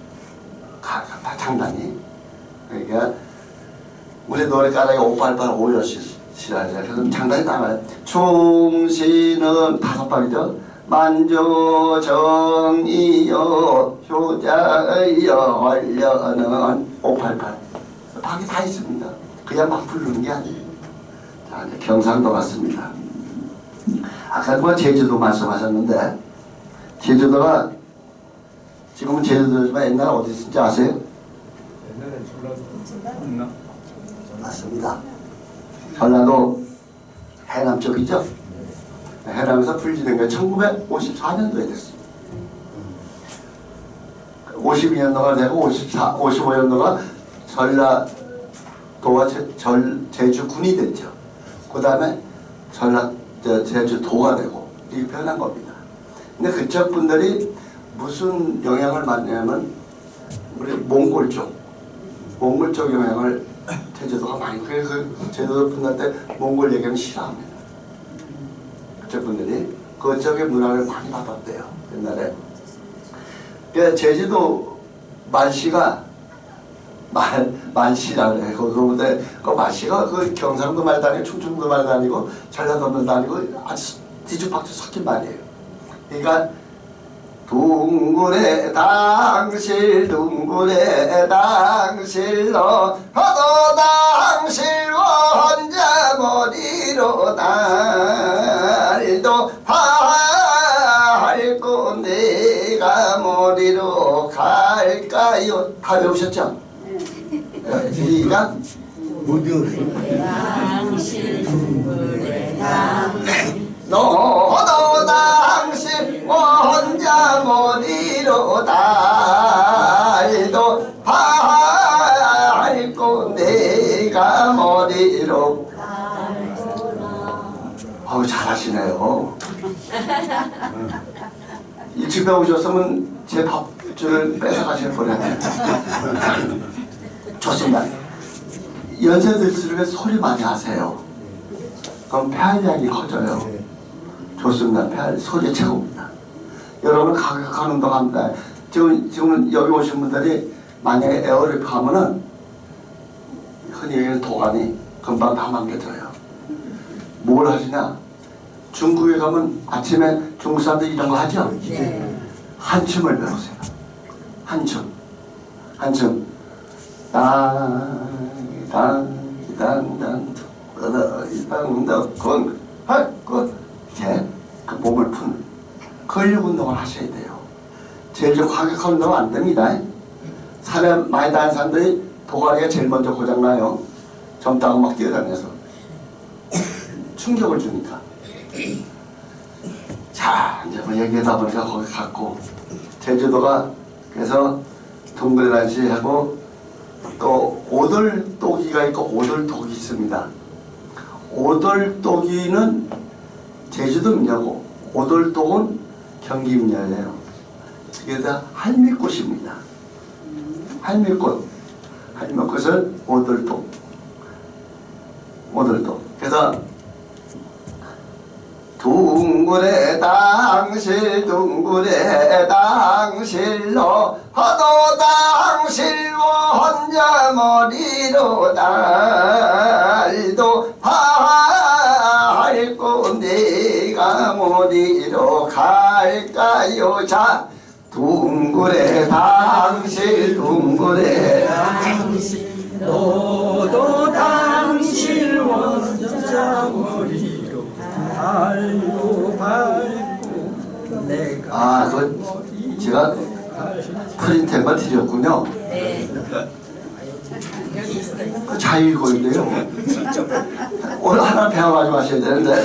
장단이 그러니까 우리 노래가락에 588 5여시라죠. 그래서 장단이 나와요. 충신은 5박이죠. 만조 정이여 효자여 원려는 588 박이 다 있습니다. 그냥 막 부르는 게 아니에요. 자, 이제 경상도 같습니다. 아까 뭐 제주도 말씀하셨는데 제주도가 지금은 제주도지만 옛날에 어디 있는지 아세요? 옛날에 전라도 있나? 맞습니다. 전라도 해남 쪽이죠. 해남에서 불지된 게 1954년도에 됐습니다. 52년도가 되고 55년도가 전라도와 제주군이 됐죠. 그 다음에 제주도가 되고 이렇게 변한 겁니다. 근데 그쪽 분들이 무슨 영향을 받냐면 우리 몽골 쪽 영향을 제주도가 많이 그래서 제주도 분들한테 몽골 얘기는 싫어합니다. 그쪽 분들이 그쪽의 문화를 많이 받았대요. 옛날에 제주도 말씨가 만씨라고 해요. 그런데 그 말씨가 그 경상도 말도 아니고 충청도 말도 아니고 전라도 말도 아니고 아주 뒤죽박죽 섞인 말이에요. 그러니까 둥그레 당실 너 허도 당실 혼자 머리로 달도 밟고 내가 머리로 갈까요? 다 외우셨죠? 시작. 못 외웠어. 너도 당신 혼자 머리로 달도 머리로 어우 잘하시네요. 일찍 배우셨으면 제 밥줄을 뺏어가실 뻔했네요. 좋습니다. 연세 들수록 소리 많이 하세요. 그럼 폐활량이 커져요. 좋습니다. 폐활 소리 최고입니다. 여러분 가격한 운동합니다. 지금 여기 오신 분들이 만약에 에어랩 하면은 흔히 얘기하는 도가니 금방 다 망가져요. 뭘 하시냐? 중국에 가면 아침에 중국 사람들 이런 거 하죠? 네. 한춤을 배우세요. 한춤. 한춤. 땅땅땅땅 이렇게 그 몸을 푸는 근력 운동을 하셔야 돼요. 제일 좀 과격한 운동은 안 됩니다. 산에 많이 다니는 사람들이 도가니가 제일 먼저 고장나요. 젊다가 막 뛰어다녀서 충격을 주니까. 자, 이제 뭐 얘기하다 보니까 거기 갔고, 제주도가 그래서 동그라시하고 또 오돌도기가 있고 오돌독이 있습니다. 오돌도기는 제주도 민요고 오돌독은 경기 민요예요. 이게 다 할미꽃입니다. 할미꽃. 할미꽃을 오돌독. 그래서 둥그레 당실 둥그레 당실로 허도 당실로 혼자 머리로 달도 밟고 내가 머리로 갈까요. 자 둥그레 당실 둥그레 당실 너도 당신 원자 머리로 달고 밟고 내가 그거 제가 프린트만 드렸군요. 네. 여기 있어요. 그 자유고인데요. 오늘 하나 배워가지고 하셔야 되는데.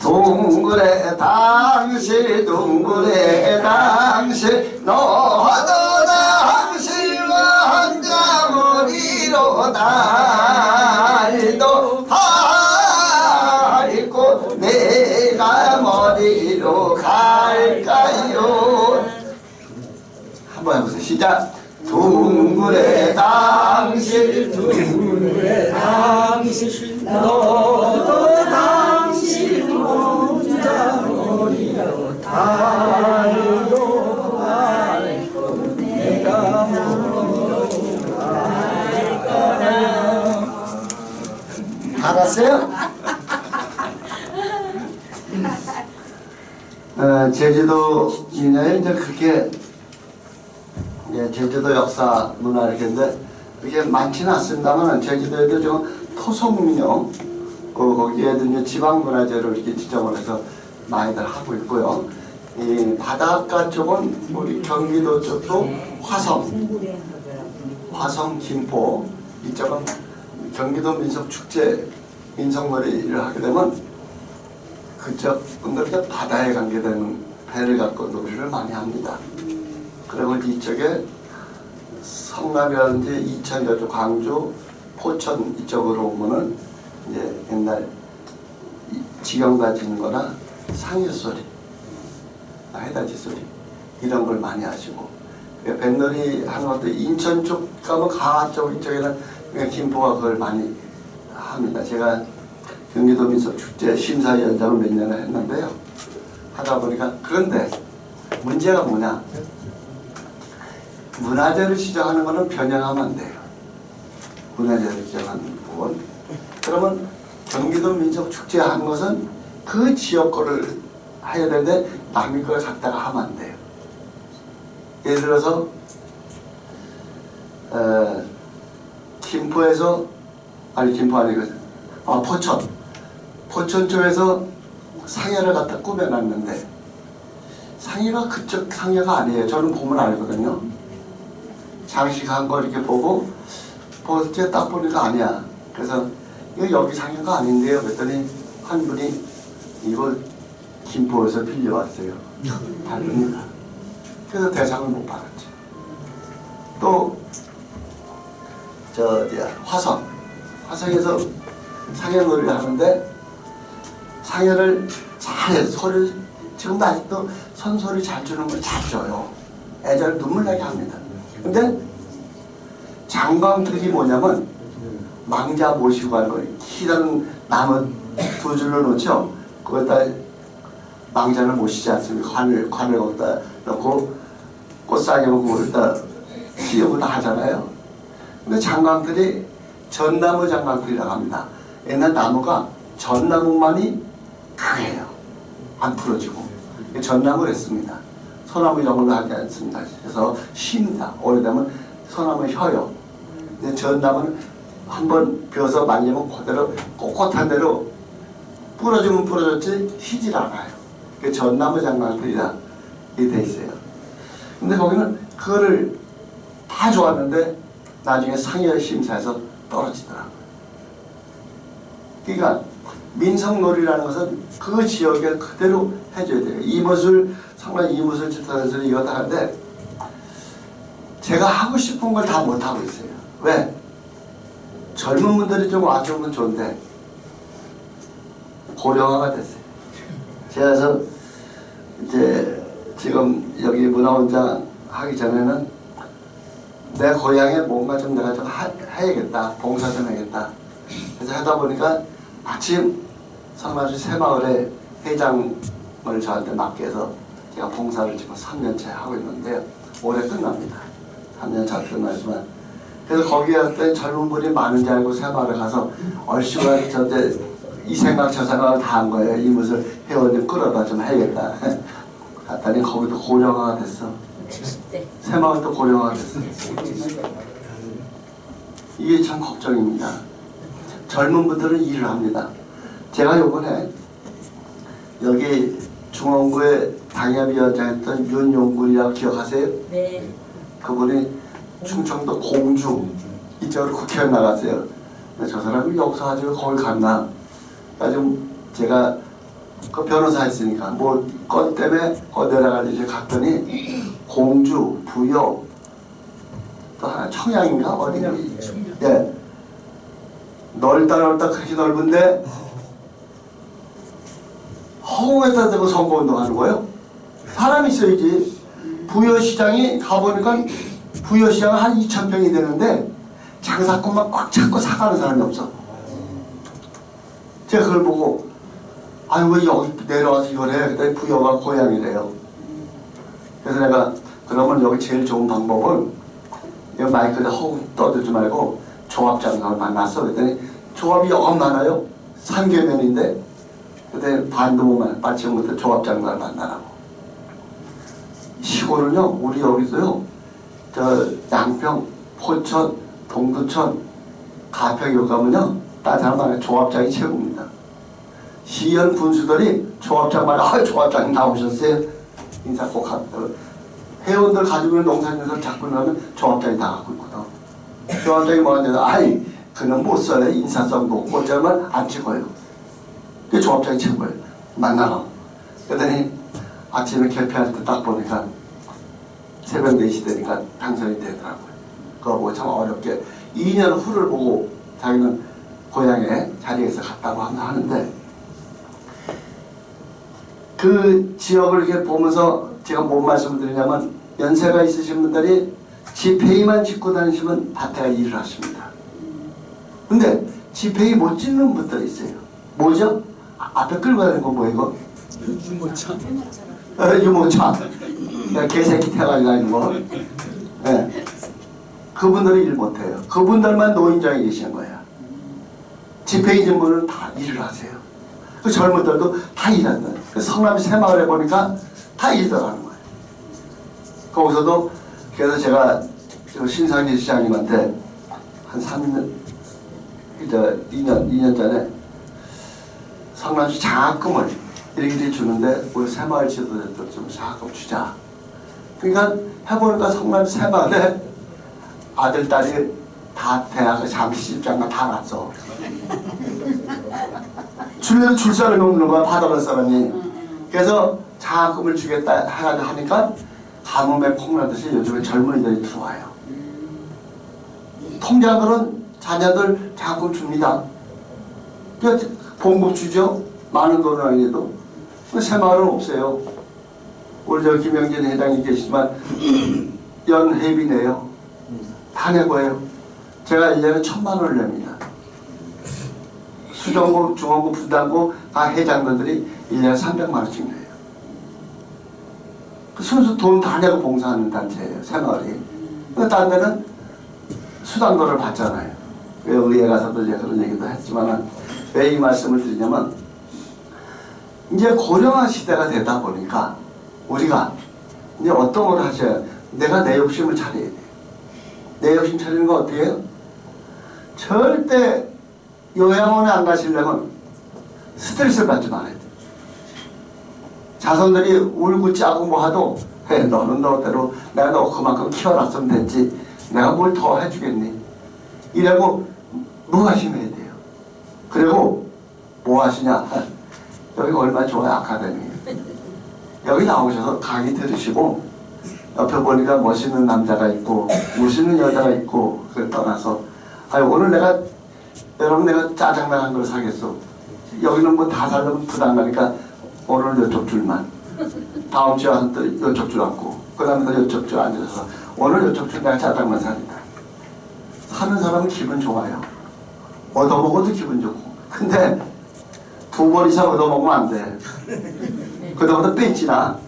둥그레 당시 둥그레 당시 너도 당시와 혼자 머리로 달도 밟고 내가 머리로 갈까요. 한번 해보세요. 시작. 둥그레 당시 둥그레 당신 너도 당신 혼자 머리로 달고 밟고 내가 머리로 갈거나. 알았어요? 제주도 민요에 이제 그렇게 제주도 역사 문화 이렇게 인데 그게 많지는 않습니다만 제주도에도 좀 토속민요 거기에도 이제 지방문화재를 이렇게 지정을 해서 많이들 하고 있고요. 이 바닷가 쪽은 우리 경기도 쪽도 화성 김포 이쪽은 경기도 민속축제 민속놀이를 하게 되면 그쪽 분들께 바다에 관계되는 배를 갖고 놀이를 많이 합니다. 그리고 이쪽에 성남이라든지 이천 저쪽 광주 포천 이쪽으로 오면은 이제 옛날 지경 가지는 거나 상여소리 해다지 소리 이런 걸 많이 하시고 뱃놀이 하는 것도 인천 쪽 가면 가하 쪽 이쪽에는 김포가 그걸 많이 합니다. 제가 경기도 민속축제 심사위원장을 몇 년을 했는데요. 하다 보니까 그런데 문제가 뭐냐? 문화재를 지정하는 것은 변형하면 안 돼요. 문화재를 지정하는 부분. 그러면 경기도 민속축제 한 것은 그 지역 거를 해야 되는데 남의 걸 갖다가 하면 안 돼요. 예를 들어서 김포에서 김포 아니고 포천 쪽에서 상여를 갖다 꾸며놨는데 상여가 그쪽 상여가 아니에요. 저는 보면 알거든요. 장식한 거 이렇게 보고 볼때 딱 보니까 아니야. 그래서 이거 여기 상여가 아닌데요. 그랬더니 한 분이 이걸 김포에서 빌려왔어요. 다릅니다. 그래서 대상을 못 받았죠. 또 화성 화성에서 상해놀이를 하는데 상해를 잘해. 소리 지금도 아직도 선소리 잘 주는 걸 잘 줘요. 애들 눈물 나게 합니다. 근데 장광들이 뭐냐면 망자 모시고 가는 거예요. 기다는 나무 두 줄로 놓죠. 거기다 망자를 모시지 않습니까? 관을 거기다 넣고 꽃상에 오고 거기다 씌우고 다 하잖아요. 근데 장광들이 전나무 장광들이라고 합니다. 옛날 나무가 전나무만이 강해요. 안 풀어지고. 전나무를 했습니다. 소나무 이런 걸로 하지 않습니다. 그래서 쉽니다. 오래되면 소나무 혀요. 근데 전나무는 한번 벼서 말리면 그대로 꼿꼿한 대로 부러지면 부러졌지 휘질 않아요. 그 전나무 장광들이라 돼 있어요. 근데 거기는 그거를 다 좋았는데 나중에 상해 심사에서 떨어지더라고요. 그러니까 민속놀이라는 것은 그 지역에 그대로 해줘야 돼요. 이것을 상당히 이것을 짓하면서 이거 다 하는데 제가 하고 싶은 걸 다 못하고 있어요. 왜? 젊은 분들이 좀 와주면 좋은데 고령화가 됐어요. 제가 그래서 이제 지금 여기 문화원장 하기 전에는 내 고향에 뭔가 좀 내가 좀 해야겠다. 봉사 좀 해야겠다. 그래서 하다 보니까 마침 성남시 새마을에 회장을 저한테 맡게 해서 제가 봉사를 지금 3년째 하고 있는데요. 올해 끝납니다. 3년 잘 끝나지만 그래서 거기에 갔더니 젊은 분이 많은지 알고 새마을에 가서 얼씨구나 저한테 이 생각 저 생각을 다 한 거예요. 이것을 회원님 끌어다 좀 해야겠다. 갔더니 거기도 고령화가 됐어. 새마을도 고령화가 됐어. 이게 참 걱정입니다. 젊은 분들은 일을 합니다. 제가 요번에 여기 중원구에 당협위원장했던 윤용군이라고 기억하세요? 네. 그분이 충청도 공주 이쪽으로 국회의원 나갔어요. 근데 저 사람이 여기서 가지고 거기 갔나? 그래가지고 제가 그 변호사 했으니까 뭐 건 때문에 거기 내려가서 이제 갔더니 공주, 부여 또 하나 청양인가 어딘가 예. 넓다 그렇게 넓은데 허공에다 대고 선거운동하는 거예요. 사람이 있어야지. 부여시장이 가보니까 부여시장은 한 2,000평이 되는데 장사꾼만 꽉 잡고 사가는 사람이 없어. 제가 그걸 보고 아유 왜 여기 내려와서 이걸 해? 그랬더니 부여가 고향이래요. 그래서 내가 그러면 여기 제일 좋은 방법은 여기 마이크에다 허공 떠들지 말고 조합장사를 만났어. 그랬더니 조합이 영 많아요. 상계면인데 그때 반도 못 만나. 빠지면부터 조합장사를 만나라고. 시골은요 우리 여기서요 저 양평, 포천, 동두천, 가평 여기 가면요 따뜻한 조합장이 최고입니다. 시연 군수들이 조합장 말에 아 조합장님 나오셨어요? 인사 꼭 하고 회원들 가지고 있는 농산인들 자꾸 나오면 조합장이 다 갖고 있거든. 조합장이 뭐하는데 아이 그는 못 써요. 인사성도 없고 어쩌면 안 찍어요. 그 조합장이 최고예요. 만나라. 그랬더니 아침에 개표할 때 딱 보니까 새벽 4시 되니까 당선이 되더라고요. 그거 보고 참 어렵게 2년 후를 보고 자기는 고향에 자리에서 갔다고 하는데 그 지역을 이렇게 보면서 제가 뭔 말씀을 드리냐면 연세가 있으신 분들이 집회의만 짓고 다니시면 밭에 일을 하십니다. 근데 집회의 못 짓는 분들이 있어요. 뭐죠? 앞에 끌고 다니는 거 뭐예요 이거? 유모차. 유모차. 개새끼 태가지고 다니는 거. 네. 그분들은 일 못해요. 그분들만 노인장에 계시는 거예요. 집회의 있는 분은 다 일을 하세요. 그 젊은들도 다 일한다. 성남시 새마을에 보니까 다 일 들어가는 거예요. 거기서도 그래서 제가 신상진 시장님한테 한 3년, 2년 전에 성남시 장학금을 이렇게 주는데 우리 새마을 지도자들 좀 장학금 주자. 그러니까 해보니까 성남시 새마을에 아들, 딸이 다 대학에 장시집장가 다 갔어. 줄래도 줄 사람이 없는 거야, 받아갈 사람이. 그래서 장학금을 주겠다 하니까 가뭄에 콩나듯이 요즘에 젊은이들이 들어와요. 통장으로는 자녀들 자금 줍니다. 봉급 주죠. 많은 돈은 아니어도. 새마을은 없어요. 우리 저 김영진 회장이 계시지만 연회비 내요. 다 내고요. 제가 1년에 1,000만 원을 냅니다. 수정고, 중원고, 분당고 다 회장들이 1년에 300만 원씩 내요. 그 순수 돈 다 내고 봉사하는 단체예요. 새마을이. 딴 데는 수당료를 받잖아요. 의회 가서도 이제 그런 얘기도 했지만 왜 이 말씀을 드리냐면 이제 고령화 시대가 되다 보니까 우리가 이제 어떤 걸 하셔야 내가 내 욕심을 차려야 돼요. 내 욕심 차리는 거 어떻게 해요? 절대 요양원에 안 가시려면 스트레스를 받지 말아야 돼요. 자손들이 울고 짜고 뭐 하도 너는 너대로 내가 너 그만큼 키워놨으면 됐지 내가 뭘 더 해주겠니? 이라고 무관심해야 돼요. 그리고 뭐 하시냐? 여기 얼마나 좋아요, 아카데미. 여기 나오셔서 강의 들으시고 옆에 보니까 멋있는 남자가 있고 멋있는 여자가 있고 그걸 떠나서 오늘 여러분 내가 짜장면 한 그릇 사겠어. 여기는 뭐 다 살려면 부담 가니까 오늘 이쪽 줄만. 다음 주에 와서 또 이쪽 줄 앉고 그 다음에 또 이쪽 줄 앉아서 오늘 이쪽 줄 내가 짜장면 사니까. 사는 사람은 기분 좋아요. 얻어먹어도 기분 좋고. 근데 2번 이상 얻어먹으면 안 돼. 그다음부터 뺏지나.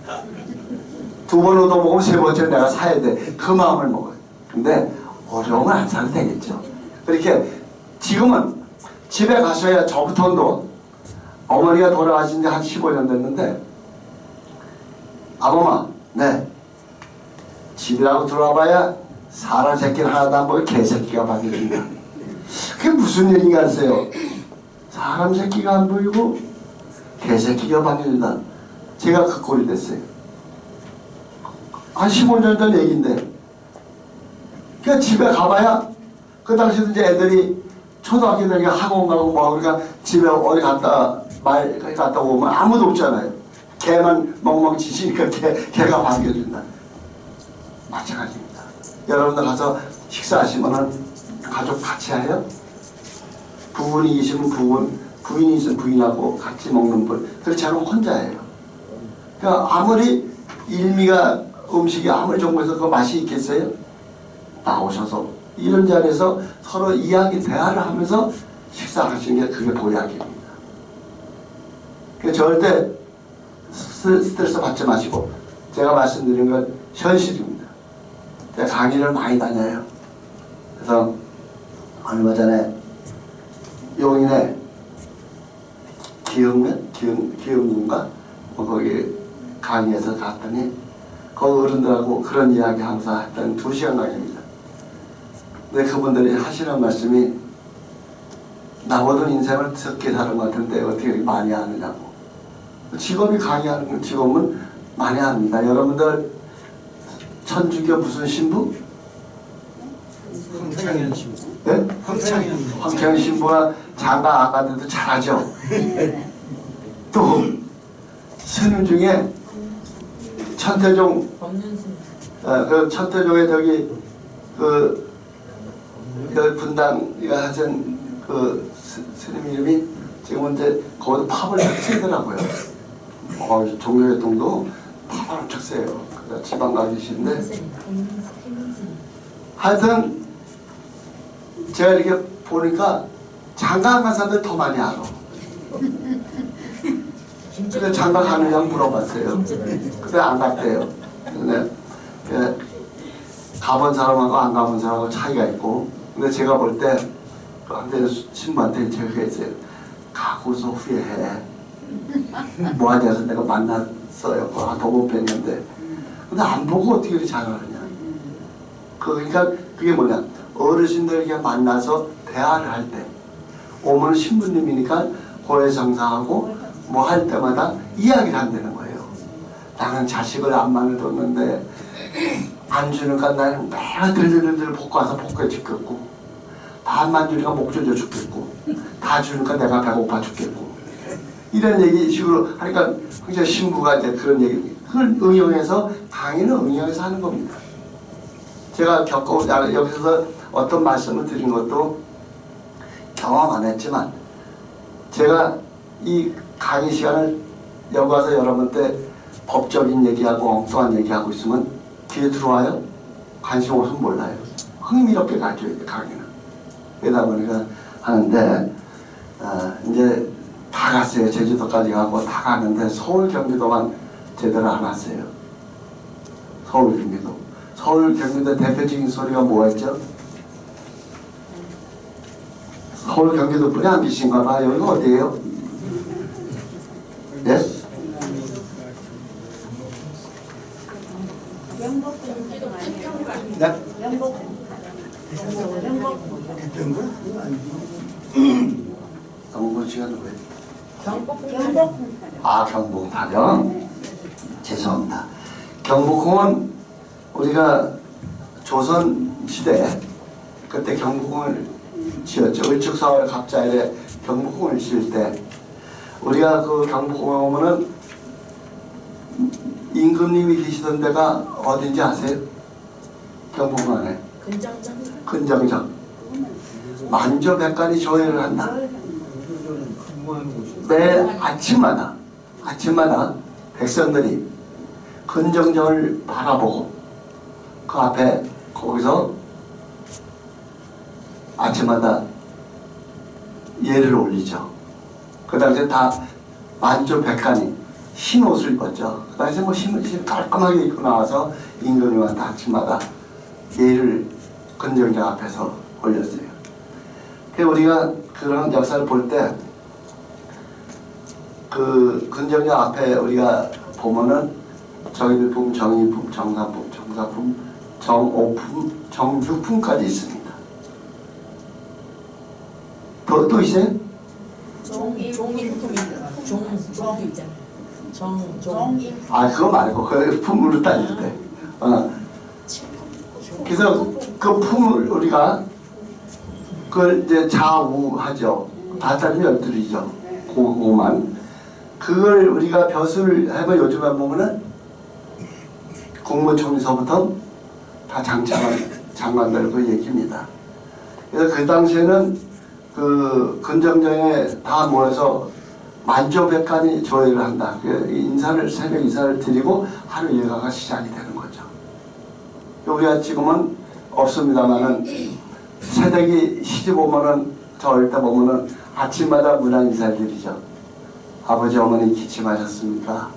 2번 얻어먹으면 3번째 내가 사야 돼. 그 마음을 먹어요. 근데 어려우면 안 사도 되겠죠. 그렇게 지금은 집에 가셔야 저부터도 어머니가 돌아가신 지 한 15년 됐는데 아범아, 네. 집이라고 들어와봐야 사람 새끼는 하나도 안 보여 개새끼가 반겨준다. 그게 무슨 얘기인가 하세요? 사람 새끼가 안 보이고 개새끼가 반겨준다. 제가 그 꼴이 됐어요. 한 15년 전 얘기인데 그러니까 집에 가봐야 그 당시도 이제 애들이 초등학교 되니까 학원 가고 뭐 그러니까 집에 어디 갔다 오면 아무도 없잖아요. 개만 멍멍 짖으니까 개가 반겨준다. 마찬가지입니다. 여러분들 가서 식사하시면은 가족 같이 해요? 부부이 있으면 부인이 있으면 부인하고 같이 먹는 분. 그렇지 않으면 혼자예요. 그러니까 아무리 일미가 음식이 아무리 정부에서 그 맛이 있겠어요? 나오셔서 이런 자리에서 서로 이야기 대화를 하면서 식사하시는 게 그게 보약입니다. 그러니까 절대 스트레스 받지 마시고 제가 말씀드린 건 현실입니다. 제가 강의를 많이 다녀요. 그래서 얼마 전에 용인에 기흥군가 거기 강의에서 갔더니 그 어른들하고 그런 이야기 항상 했던 2시간 강의입니다. 근데 그분들이 하시는 말씀이 나보다 인생을 적게 사는 것 같은데 어떻게 이렇게 많이 하느냐고. 직업이 강의하는 직업은 많이 합니다. 여러분들 천주교 무슨 신부? 황창현 신부. 네? 황창현 신부나 장가 아까들도 잘하죠. 또 스님 중에 천태종 그 천태종의 저기 그 분당 하신 그 스님 이름이 지금 이제 거기도 팝을 치더라고요. 종교활동도 팝을 엄청 세요. 지방 가 계신데 하여튼 제가 이렇게 보니까 장가 간 사람들 더 많이 알아. 근데 장가 가느냐고 물어봤어요. 근데 안 갔대요. 근데 가본 사람하고 안 가본 사람하고 차이가 있고, 근데 제가 볼 때 한때 신부한테 제가 그랬어요. 가고서 후회해. 뭐하냐 해서 내가 만났어요. 보고 뵀는데 근데 안 보고 어떻게 이렇게 잘하느냐. 그러니까 그게 뭐냐, 어르신들에게 만나서 대화를 할 때 오면 신부님이니까 고해성사하고 뭐 할 때마다 이야기를 한다는 거예요. 나는 자식을 안만을 뒀는데 안 주니까 나는 매일 들들들 볶고 와서 볶아 죽겠고, 반만 주니까 목 졸려 죽겠고, 다 주니까 내가 배고파 죽겠고, 이런 얘기 식으로 하니까 그냥 신부가 이제 그런 얘기, 그걸 응용해서 강의는 응용해서 하는 겁니다. 제가 여기서 어떤 말씀을 드린 것도 경험 안 했지만 제가 이 강의 시간을 여기 와서 여러분한테 법적인 얘기하고 엉뚱한 얘기하고 있으면 귀에 들어와요? 관심 없으면 몰라요. 흥미롭게 가르쳐야 돼, 강의는. 그러다 보니까 하는데 이제 다 갔어요. 제주도까지 가고 다 가는데 서울 경기도만 제대로 안 왔어요. 서울 경기도. 서울 경기도 대표적인 소리가 뭐였죠? 서울 경기도뿐이 안 계신가 봐. 여기가 어디예요? 예? 네? 경북 시간은 왜? 아, 경북파요? 죄송합니다. 경북공은 우리가 조선시대 그때 경북공을 지었죠. 을축사월 갑자일에 경북공을 지을 때 우리가 그 경북공에 오면은 임금님이 계시던 데가 어딘지 아세요? 경북공 안에 근정정 만조백관이 조회를 한다. 매 아침마다 백성들이 근정정을 바라보고 그 앞에 거기서 아침마다 예를 올리죠. 그 당시에 다 만조백관이 흰 옷을 입었죠. 그 당시에 뭐 흰 깔끔하게 입고 나와서 임금님한테 아침마다 예를 근정정 앞에서 올렸어요. 우리가 그런 역사를 볼 때 그 근정정 앞에 우리가 보면은 정일품, 정의품, 정사품, 정사품, 정오품, 정유품까지 있습니다. 또 있어요? 아, 그거 말고 그 품으로 따질 때. 그래서 그 품을 우리가 그걸 이제 좌우하죠. 다 따르면 12이죠. 그거만. 그걸 우리가 벼슬 해봐 요즘에 보면은 국무총리서부터 다 장관들 그 얘기입니다. 그래서 그 당시에는 그 근정정에 다 모여서 만조백관이 조회를 한다. 새벽 인사를 드리고 하루 일과가 시작이 되는 거죠. 우리가 지금은 없습니다만은 새댁이 시집 오면은 저 어릴 때 보면은 아침마다 문안 인사를 드리죠. 아버지 어머니 기침하셨습니까?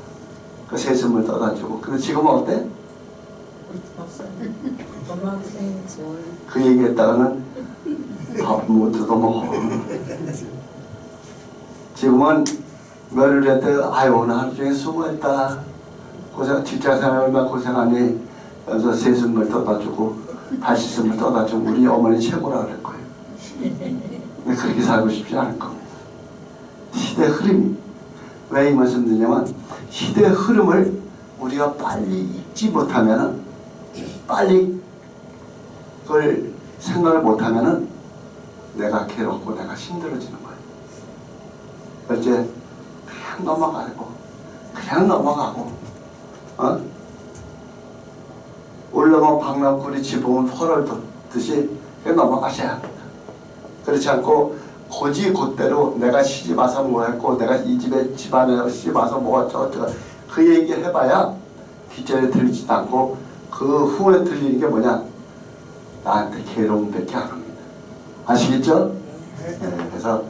그 새순물 떠다주고. 근데 지금은 어때? 그 얘기했다가는 밥 못 얻어먹어. 지금은 며칠 했대. 아유 오늘 하루 종일 수고했다. 직장생활 얼마나 고생하니. 그래서 새순물 떠다주고 발 씻음을 떠다주고 우리 어머니 최고라 그럴 거예요. 근데 그렇게 살고 싶지 않을 겁니다. 시대 흐름이. 왜 이 말씀 드리냐면 시대의 흐름을 우리가 빨리 잊지 못하면 빨리 그걸 생각을 못하면 내가 괴롭고 내가 힘들어지는 거예요. 이제 그냥 넘어가고 올라가면 박람구리 지붕은 펄을 돋듯이 그냥 넘어가셔야 합니다. 그렇지 않고 고지 곧대로 내가 시집 와서 뭐 했고 내가 이 집에 집안에 시집 와서 뭐 어쩌고 그 얘기 해봐야 뒷전에 들리지도 않고 그 후에 들리는 게 뭐냐? 나한테 괴로움밖에 안 합니다. 아시겠죠? 네, 그래서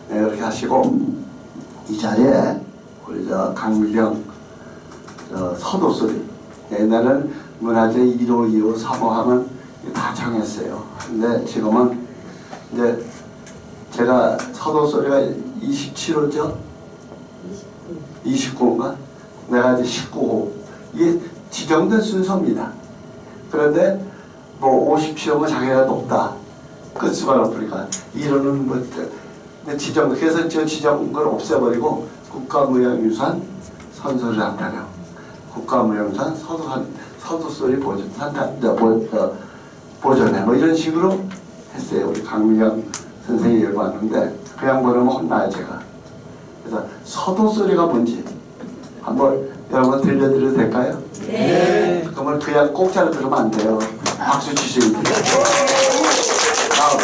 이렇게 하시고 이 자리에 우리 저 강미령 서도소리 옛날에는 문화재 1호, 2호, 3호 하면 다 정했어요. 근데 지금은 이제 제가 서도소리가 27호죠? 29호인가? 내가 이제 19호. 이게 지정된 순서입니다. 그런데 뭐 57호면 자기가 높다. 끝수가 높으니까 1호는 뭐 그래서 저 지정 걸 없애버리고 국가무형유산 선소를 한다려. 국가무형유산 서도소리 보존해. 뭐 이런 식으로 했어요. 우리 강미경 선생님이 여기 왔는데 그냥 보려면 혼나요 제가. 그래서 서도소리가 뭔지 한번 여러분 들려드려도 될까요? 네. 그러면 그냥 꼭잘 들으면 안 돼요. 박수 치셔야 돼요. 다음.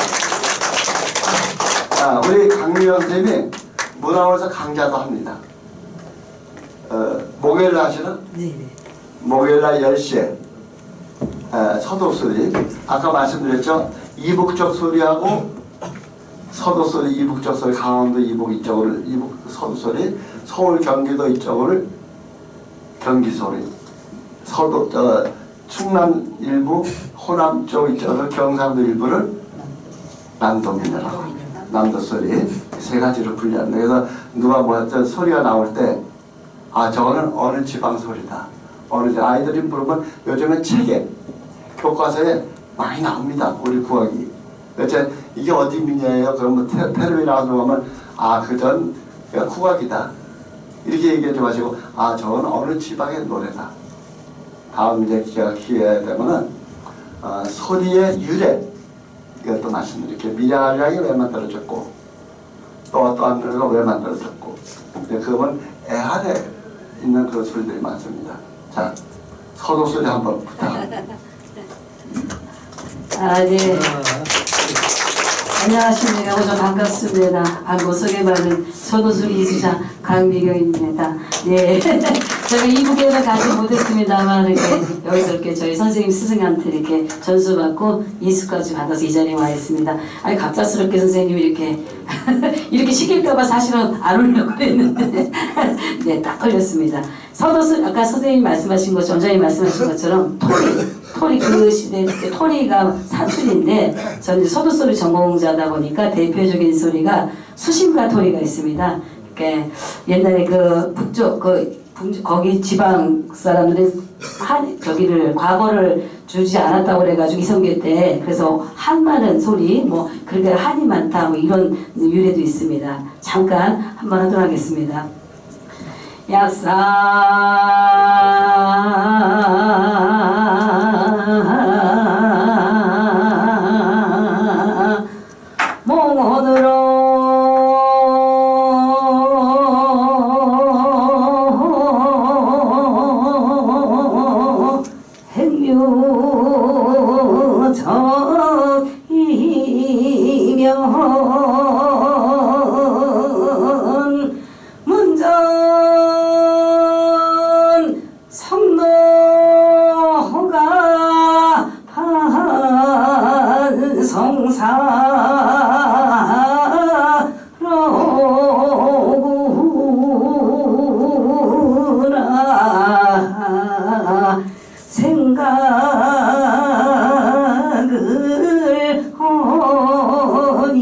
우리 강미영 선생님이 문화원에서 강좌도 합니다. 목요일 날 하시나? 네네. 목요일 날 10시에 서도소리, 아까 말씀드렸죠? 이북적 소리하고 서도소리, 이북적 소리, 강원도 이북 이쪽으로 이북 서도소리, 서울 경기도 이쪽을 경기소리, 충남 일부, 호남 쪽 이쪽을 경상도 일부를 남도민이라고 남도소리 세 가지로 분류합니다. 그래서 누가 뭐였죠? 소리가 나올 때 저거는 어느 지방 소리다. 아이들이 부르면 요즘엔 책에 교과서에 많이 나옵니다. 우리 구하기. 그래서 이게 어디 민요예요? 그러면 텔레비 나와서 보면 그전 국악이다. 이렇게 얘기하지 마시고 저건 어느 지방의 노래다. 다음 이제 기회가 되면은 소리의 유래 이것도 말씀드릴게요. 미량이 왜 만들어졌고 또 어떠한 노래가 왜 만들어졌고 그건 애한에 있는 그런 소리들이 많습니다. 자, 서도소리 한번 부탁합니다. 네. 안녕하십니까. 오늘 반갑습니다. 방금 소개받은 서도소리 이수자 강미경입니다. 네. 제가 이북에는 가지 못했습니다만 이렇게 여기서 이렇게 저희 선생님 스승한테 이렇게 전수받고 인수까지 받아서 이 자리에 와 있습니다. 갑작스럽게 선생님이 이렇게 이렇게 시킬까봐 사실은 안 오려고 그랬는데 네, 딱 걸렸습니다. 서도소리 아까 선생님이 말씀하신 것처럼 원장님 말씀하신 것처럼 토리 그 시대 토리가 사투리인데 저는 서도소리 전공자다 보니까 대표적인 소리가 수심가 토리가 있습니다. 이렇게 옛날에 그 북쪽 거기 지방 사람들이 저기를 과거를 주지 않았다고 그래가지고 이성계 때 그래서 한 많은 소리 그렇게 한이 많다 이런 유래도 있습니다. 잠깐 한번 하도록 하겠습니다. 약사 몽원으로 행유적이면 문전 성노가 반성사로구나 생각을 하니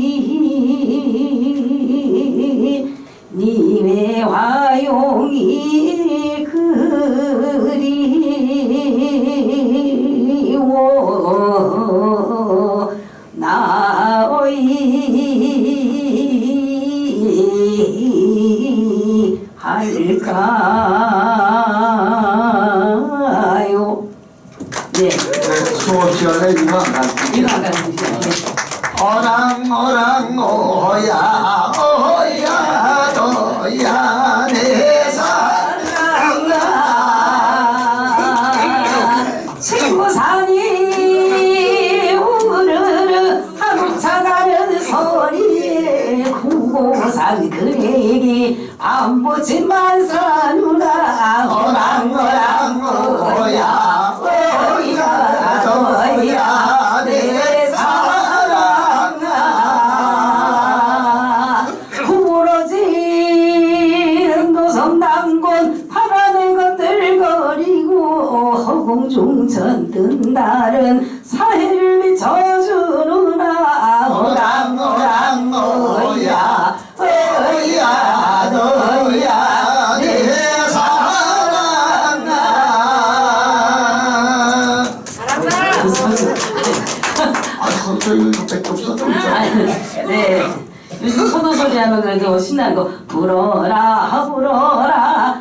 님의 화용이 그리워 나의 할까요? 네. 수업 시간에 이거 안 가르치죠. 이거 안 가르치죠. 어랑 오야 너야 내 사랑아 친구 산이 우르르 한국 차가는 소리에 구고산 그에게 반부진만 사누라 어랑 오야 너야 내 사랑아 구부러진 도성당군 파란의 것들거리고 허공중천 뜬 달은 사해를 비춰주느라 오야 너야 내 사랑아 선수 이거 밖에 없어. 네. 요즘 서도소리 하면 그래도 신나는 거 불어라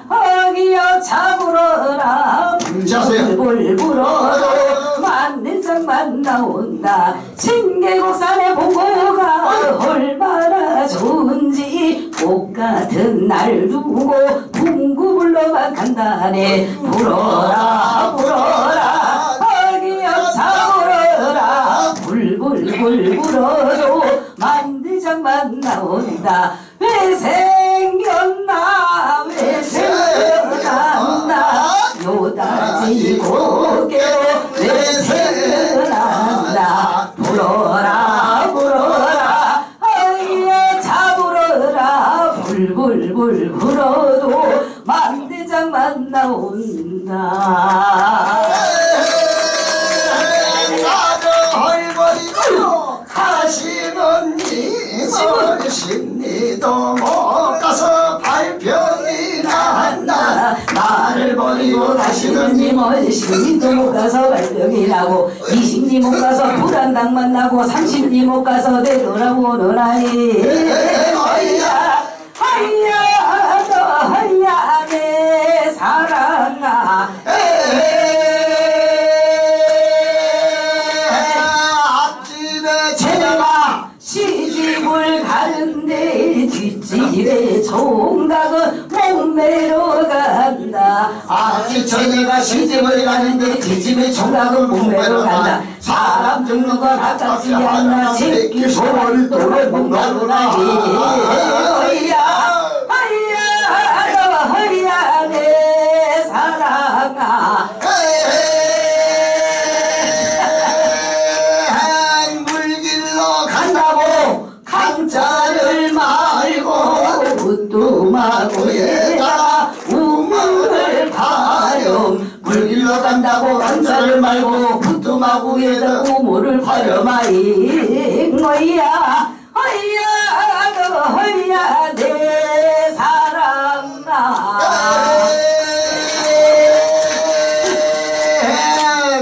어기여 차 불어라 자세요. 불 불어도 만내장만 나온다 신계곡산의 보고가 얼마나 좋은지 복 같은 날 두고 풍구불러만 간다네 불어라 어기여 차 불어라 불 불어도 만대장만 나온다 나온다. 왜 생겼나 왜 생겨났나 요다지 고개로 왜 생겨났나 불어라 불어라 어이야 잡으러라 불불불 불어도 만대장만 나온다. 가시는 님은 심리도 못 가서 발병이 난다. 나를 버리고 가시는 님은 심리도 못 가서 발병이 나고 20리 못 가서 불안당 만나고 30리 못 가서 되돌아오노라니. 허이야 허이야 너 허이야 내 사랑아. 제가 시집을 가는데 뒷집에 총각은 목매러 간다. 저희가 시집을 가는데 뒷집에 총각은 목매러 간다. 사람 죽는 건 아깝지 않나 새끼 소를 또래 목매러나. 허이야 허이야 너 허이야 내 사랑아. 강자를 말고 부뚜마구에다가 우물을 파렴. 물길로 간다고 강자를 말고 부뚜마구에다 우물을 파렴아이. 뭐야 허이야 너 허이야 내 사랑아.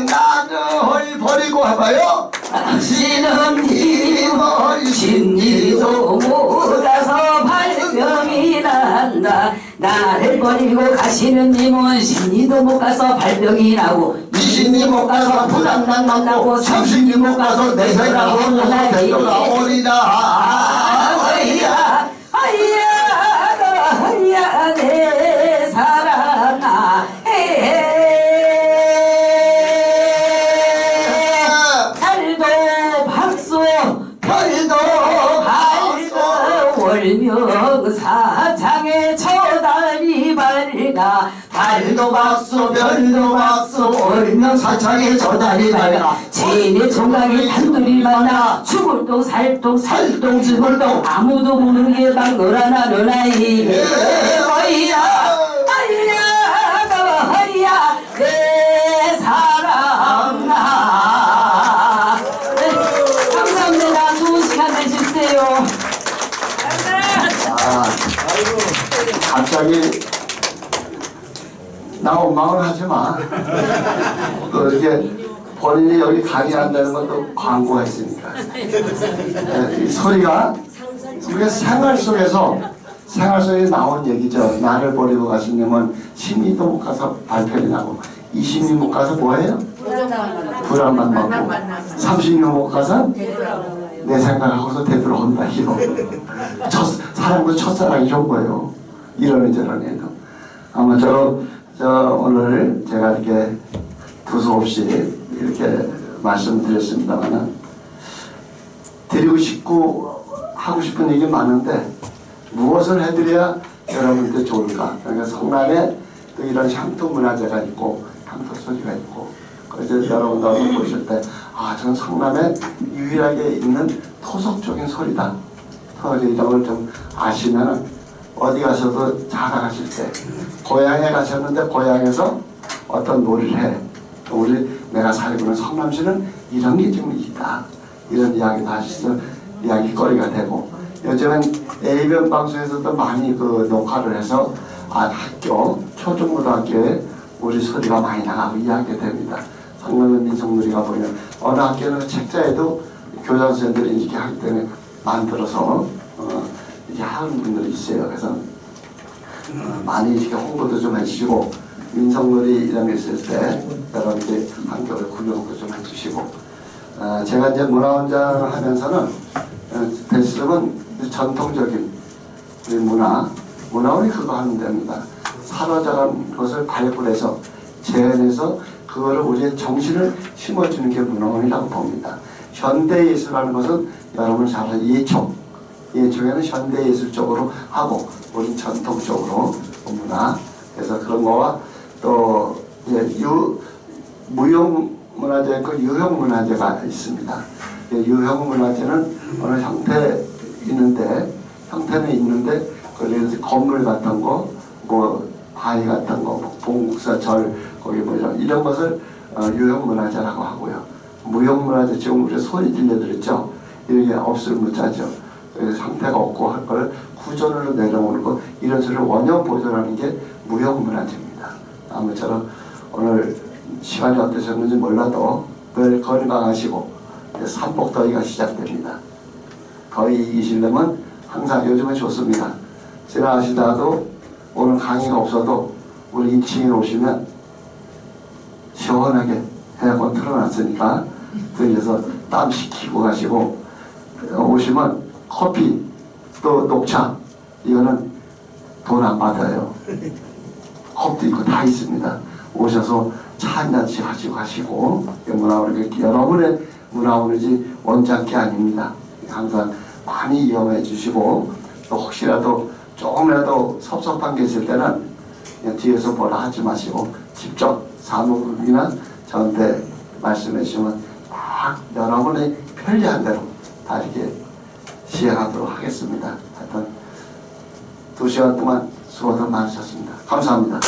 나를 버리고 와봐요. 당신은 힘을 심리도 못 가서 발병이 난다. 나를 버리고 가시는 님은 심리도 못 가서 발병이 나고 20리 못 가서 불안당 만나고 30리 못 가서 내세라오나니. 오리라. 허이야 허이야 너 허이야 내 사랑아. 달도 박수 별도 밝고 월명사장에 저달이 밝아. 달도 박수 별도 박수 월명사장에 저달이 밝아. 진의 총각이 단둘이 만나 죽을동 살동 살동 죽을동 아무도 모르게 막 놀아나 놀아이. 허이야 허이야 너 허이야 내 사랑아. 네, 감사합니다. 좋은 시간 되주세요. 갑자기 나 원망을 하지 마. 또 이렇게 본인이 여기 강의한다는 것도 광고가 있으니까. 이 소리가 우리가 생활 속에 나온 얘기죠. 나를 버리고 가신 님은 10리도 못 가서 발편이 나고 20리 못 가서 뭐해요? 불안만 받고 30리 못 가서 내 생각하고서 되돌아온다. 이거 사람도 첫사랑이 좋은 거예요. 이러는 저러는 애도. 아마 저 오늘 제가 이렇게 두서없이 이렇게 말씀드렸습니다만은 드리고 싶고 하고 싶은 얘기 많은데 무엇을 해드려야 여러분들 좋을까? 그러니까 성남에 또 이런 향토 문화재가 있고 향토 소리가 있고 그래서 여러분들 한번 보실 때 전 성남에 유일하게 있는 토속적인 소리다. 이런 걸 좀 아시면 어디 가서도 자랑하실 때 고향에 가셨는데 고향에서 어떤 놀이를 해. 내가 살고 있는 성남시는 이런 게 좀 있다. 이런 이야기도 하시죠. 이야기거리가 되고 요즘은 ABN 방송에서도 많이 녹화를 해서 학교, 초중고등학교에 우리 소리가 많이 나가고 이야기가 됩니다. 성남의 민속놀이가 보면 어느 학교는 책자에도 교장 선생님들이 이렇게 하기 때문에 만들어서 이렇게 하는 분들이 있어요. 그래서 많이 이렇게 홍보도 좀 해주시고 민속놀이 이런 게 있을 때 여러분들이 한겨울 구경도 좀 해주시고 제가 이제 문화원장 하면서는 대신은 전통적인 우리 문화원이 그거 하는 데입니다. 사라져간 것을 발굴해서 재현해서 그거를 우리의 정신을 심어주는 게 문화원이라고 봅니다. 현대예술이라는 것은 여러분 잘 아는 예총 예중에는 현대예술 쪽으로 하고 우리 전통적으로 문화 그래서 그런 거와 또 이제 무형문화재 있고 유형문화재가 있습니다. 유형문화재는 어느 형태는 있는데 그래서 건물 같은 거, 뭐 바위 같은 거, 뭐 봉국사 절 거기 뭐죠 이런 것을 유형문화재라고 하고요. 무형문화재 지금 우리 소리 들려드렸죠. 이게 없을 문자죠. 그래서 상태가 없고 할 걸 구조로 내려오는 거 이런 소리를 원형 보존하는 게 무형문화재입니다. 아무쪼록 오늘 시간이 어떠셨는지 몰라도 늘 건강하시고 삼복더위가 시작됩니다. 더위 이기시려면 항상 요즘은 좋습니다. 지나가시다가도 오늘 강의가 없어도 우리 2층에 오시면 시원하게 에어컨 틀어놨으니까 들려서 땀 식히고 가시고 오시면 커피 또 녹차 이거는 돈 안 받아요. 컵도 있고 다 있습니다. 오셔서 차 한 잔씩 하시고 가시고 문화오르기 여러분의 문화오르지 원작게 아닙니다. 항상 많이 이용해 주시고 또 혹시라도 조금이라도 섭섭한 게 있을 때는 그냥 뒤에서 뭐라 하지 마시고 직접 사무국이나 저한테 말씀해 주시면 다 여러분의 편리한 대로 다 이렇게 시행하도록 하겠습니다. 하여튼 2시간 동안 수고들 많으셨습니다. 감사합니다.